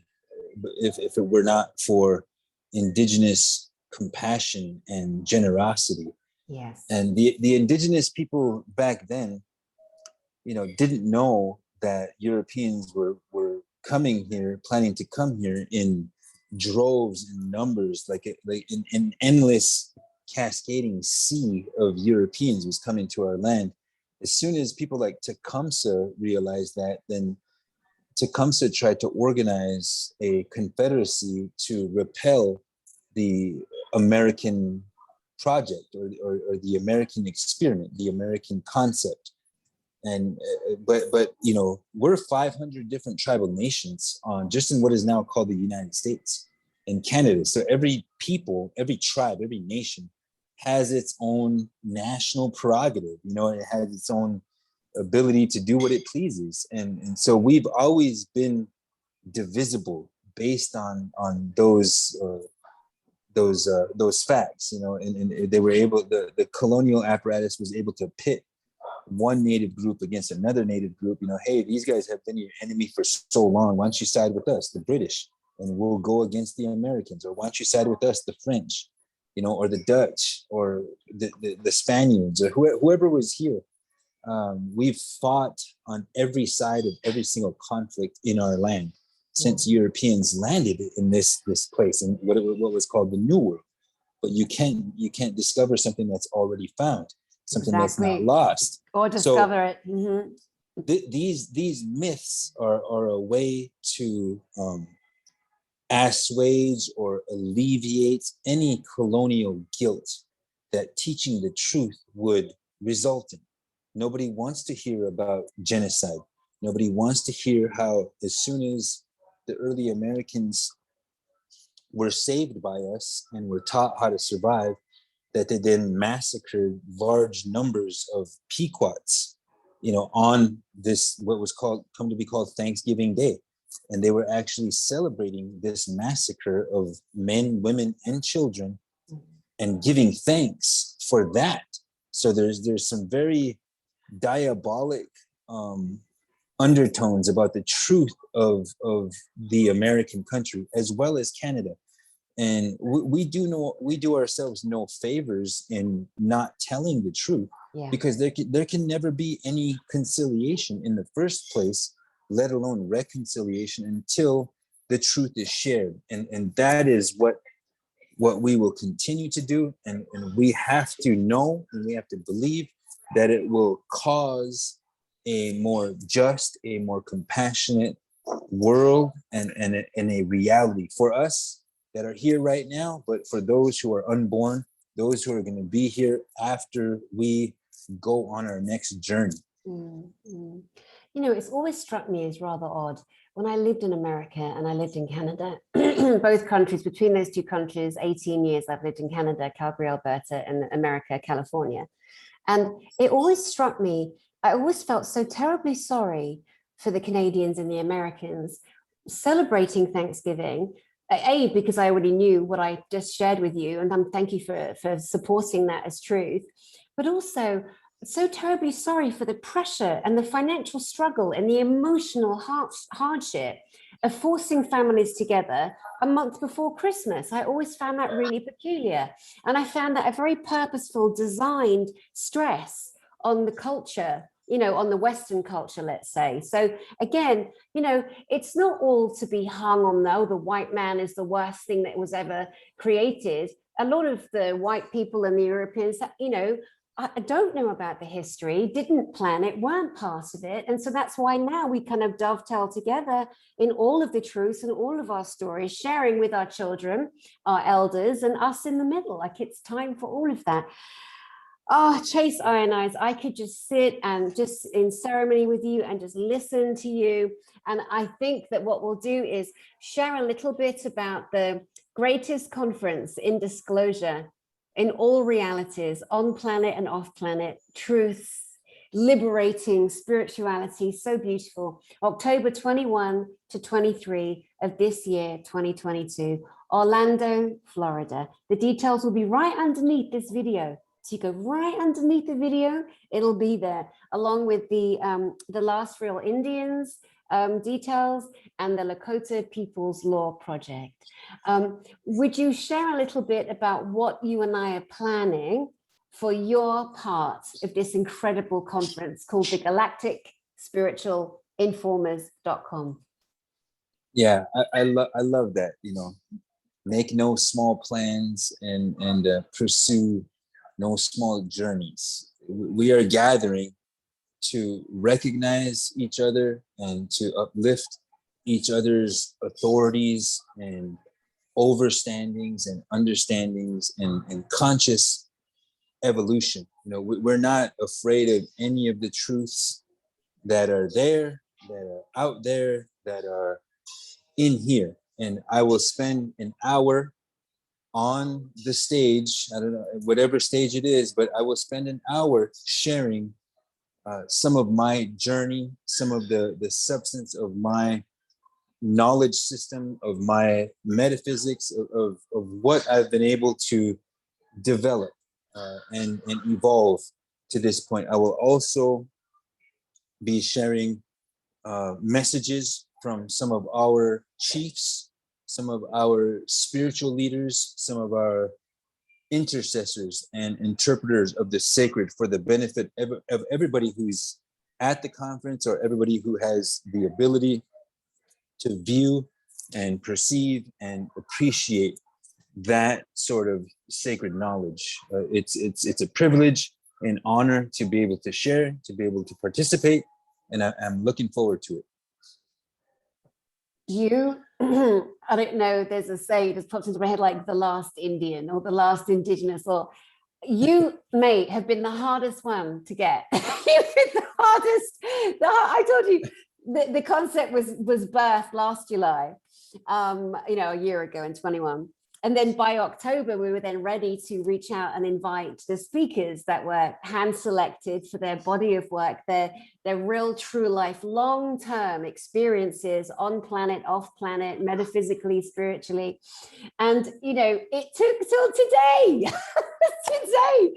if it were not for indigenous compassion and generosity. Yes. And the indigenous people back then, didn't know that Europeans were coming here, planning to come here in droves and numbers, like an endless cascading sea of Europeans was coming to our land. As soon as people like Tecumseh realized that, then Tecumseh tried to organize a confederacy to repel the American project or the American experiment, the American concept. And but you know, we're 500 different tribal nations on just in what is now called the United States and Canada. So every people, every tribe, every nation has its own national prerogative. You know, it has its own ability to do what it pleases, and so we've always been divisible based on those facts. You know, and they were able, the colonial apparatus was able to pit one native group against another native group. You know, hey, these guys have been your enemy for so long. Why don't you side with us, the British, and we'll go against the Americans? Or why don't you side with us, the French, you know, or the Dutch, or the Spaniards, or whoever was here. We've fought on every side of every single conflict in our land since Europeans landed in this place, in what was called the New World. But you can't discover something that's already found, something that's not lost, or discover it. Mm-hmm. These myths are a way to assuage or alleviate any colonial guilt that teaching the truth would result in. Nobody wants to hear about genocide. Nobody wants to hear how, as soon as the early Americans were saved by us and were taught how to survive, that they then massacred large numbers of Pequots, you know, on this, what was come to be called Thanksgiving Day. And they were actually celebrating this massacre of men, women, and children, and giving thanks for that. So there's some very diabolic undertones about the truth of the American country, as well as Canada. And we do ourselves no favors in not telling the truth, because there can never be any conciliation in the first place, let alone reconciliation, until the truth is shared. And that is what we will continue to do. And we have to know, and we have to believe that it will cause a more just, a more compassionate world, and a reality for us that are here right now, but for those who are unborn, those who are going to be here after we go on our next journey. Mm-hmm. You know, it's always struck me as rather odd. When I lived in America and I lived in Canada, both countries, between those two countries, 18 years I've lived in Canada, Calgary, Alberta, and America, California. And it always struck me, I always felt so terribly sorry for the Canadians and the Americans celebrating Thanksgiving, because I already knew what I just shared with you, and thank you for supporting that as truth, but also so terribly sorry for the pressure and the financial struggle and the emotional hardship of forcing families together a month before Christmas. I always found that really peculiar. And I found that a very purposeful, designed stress on the culture, you know, on the Western culture, let's say. So again, you know, it's not all to be hung on, the white man is the worst thing that was ever created. A lot of the white people and the Europeans, you know, I don't know about the history, didn't plan it, weren't part of it. And so that's why now we kind of dovetail together in all of the truths and all of our stories, sharing with our children, our elders, and us in the middle. Like, it's time for all of that. Oh, Chase Iron Eyes, I could just sit and just in ceremony with you and just listen to you. And I think that what we'll do is share a little bit about the greatest conference in disclosure in all realities, on planet and off planet, truths, liberating spirituality, so beautiful. October 21 to 23 of this year, 2022, Orlando, Florida. The details will be right underneath this video. So you go right underneath the video, it'll be there, along with the Last Real Indians details and the Lakota People's Law Project. Would you share a little bit about what you and I are planning for your part of this incredible conference called the Galactic Spiritual Informers.com? Yeah, I love that, you know, make no small plans and pursue no small journeys. We are gathering to recognize each other and to uplift each other's authorities and overstandings and understandings and conscious evolution. You know, we're not afraid of any of the truths that are there, that are out there, that are in here. And I will spend an hour on the stage, I don't know, whatever stage it is, but I will spend an hour sharing some of my journey, some of the substance of my knowledge system, of my metaphysics, of what I've been able to develop and evolve to this point. I will also be sharing messages from some of our chiefs, some of our spiritual leaders, some of our intercessors and interpreters of the sacred, for the benefit of everybody who's at the conference, or everybody who has the ability to view and perceive and appreciate that sort of sacred knowledge. It's a privilege and honor to be able to share, to be able to participate, and I'm looking forward to it. You, I don't know, there's a saying that pops into my head, like the last Indian or the last indigenous, or you, mate, have been the hardest one to get. You've been the hardest. I told you the concept was birthed last July, you know, a year ago in 21. And then by October, we were then ready to reach out and invite the speakers that were hand selected for their body of work, their real, true life, long-term experiences on planet, off planet, metaphysically, spiritually. And, you know, it took till today, today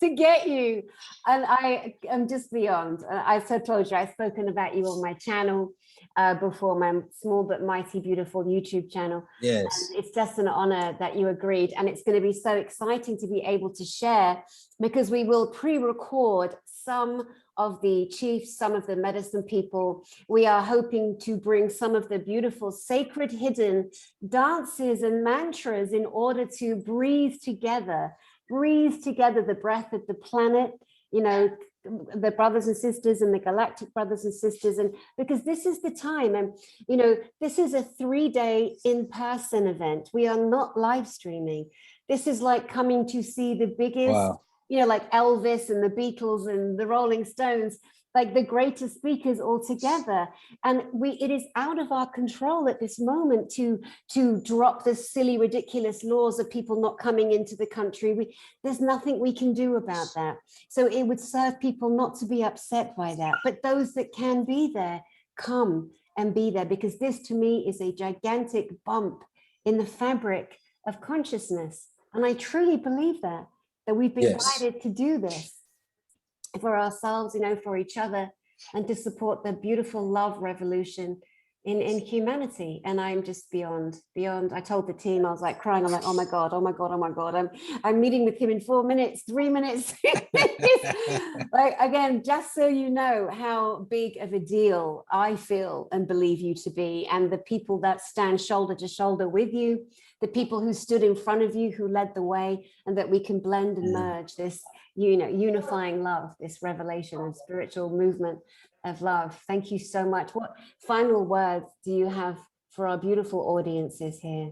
to get you. And I am just beyond. I've told you, I've spoken about you on my channel before, my small but mighty beautiful YouTube channel. Yes. And it's just an honor that you agreed, and it's going to be so exciting to be able to share, because we will pre-record some of the chiefs, some of the medicine people. We are hoping to bring some of the beautiful sacred hidden dances and mantras in order to breathe together the breath of the planet, you know, the brothers and sisters and the galactic brothers and sisters. And because this is the time, and you know, this is a 3-day in-person event. We are not live streaming. This is like coming to see the biggest, wow, you know, like Elvis and the Beatles and the Rolling Stones, like the greatest speakers all together. And it is out of our control at this moment to drop the silly, ridiculous laws of people not coming into the country. There's nothing we can do about that. So it would serve people not to be upset by that. But those that can be there, come and be there, because this to me is a gigantic bump in the fabric of consciousness. And I truly believe that we've been guided to do this for ourselves, you know, for each other, and to support the beautiful love revolution in humanity. And I'm just beyond. I told the team, I was like crying. I'm like, oh my God. I'm meeting with him in 4 minutes, 3 minutes. Like, again, just so you know how big of a deal I feel and believe you to be, and the people that stand shoulder to shoulder with you, the people who stood in front of you, who led the way, and that we can blend and merge this, you know, unifying love, this revelation and spiritual movement of love. Thank you so much. What final words do you have for our beautiful audiences here?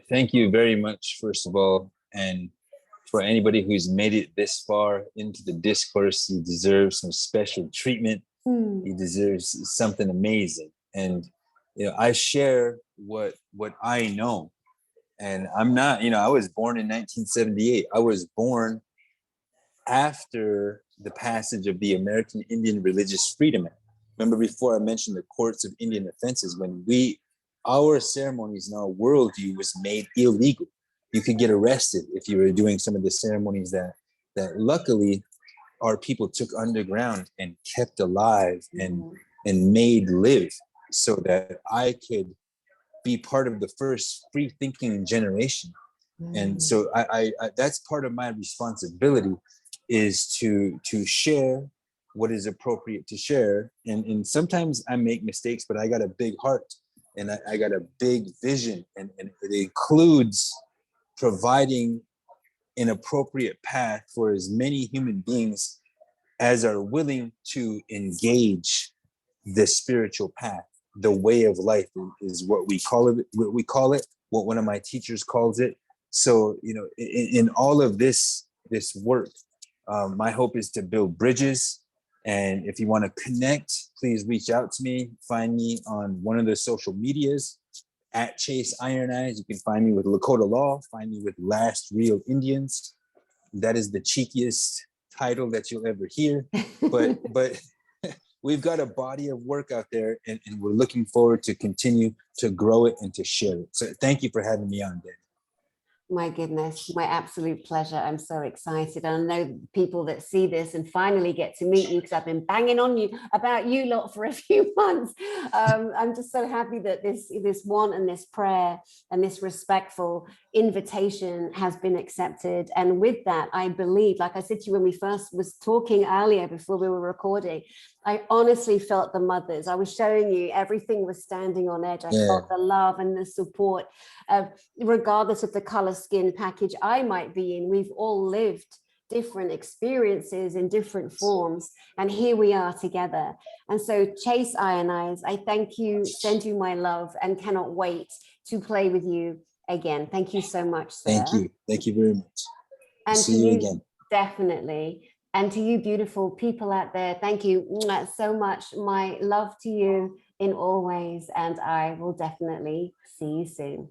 Thank you very much, first of all. And for anybody who's made it this far into the discourse, you deserve some special treatment. You deserve something amazing. And, you know, I share what I know. And I'm not, you know, I was born in 1978. I was born after the passage of the American Indian Religious Freedom Act. Remember, before I mentioned the courts of Indian offenses, when our ceremonies and our worldview was made illegal. You could get arrested if you were doing some of the ceremonies that luckily our people took underground and kept alive and made live, so that I could be part of the first free thinking generation. And so I that's part of my responsibility, is to share what is appropriate to share. And sometimes I make mistakes, but I got a big heart, and I got a big vision, and it includes providing an appropriate path for as many human beings as are willing to engage the spiritual path. The way of life is what we call it. what one of my teachers calls it. So, you know, in all of this work, my hope is to build bridges. And if you want to connect, please reach out to me. Find me on one of the social medias at Chase Iron Eyes. You can find me with Lakota Law. Find me with Last Real Indians. That is the cheekiest title that you'll ever hear. But we've got a body of work out there, and we're looking forward to continue to grow it and to share it. So thank you for having me on, Dani. My goodness, my absolute pleasure. I'm so excited. I know people that see this and finally get to meet you, because I've been banging on you about you lot for a few months. I'm just so happy that this want and this prayer and this respectful invitation has been accepted. And with that, I believe, like I said to you when we first was talking earlier before we were recording, I honestly felt the mothers. I was showing you everything was standing on edge. I felt the love and the support, regardless of the color skin package I might be in. We've all lived different experiences in different forms, and here we are together. And so, Chase Iron Eyes, I thank you, send you my love, and cannot wait to play with you again. Thank you so much, sir. Thank you very much. And see you again. Definitely. And to you beautiful people out there, thank you so much. My love to you in all ways, and I will definitely see you soon.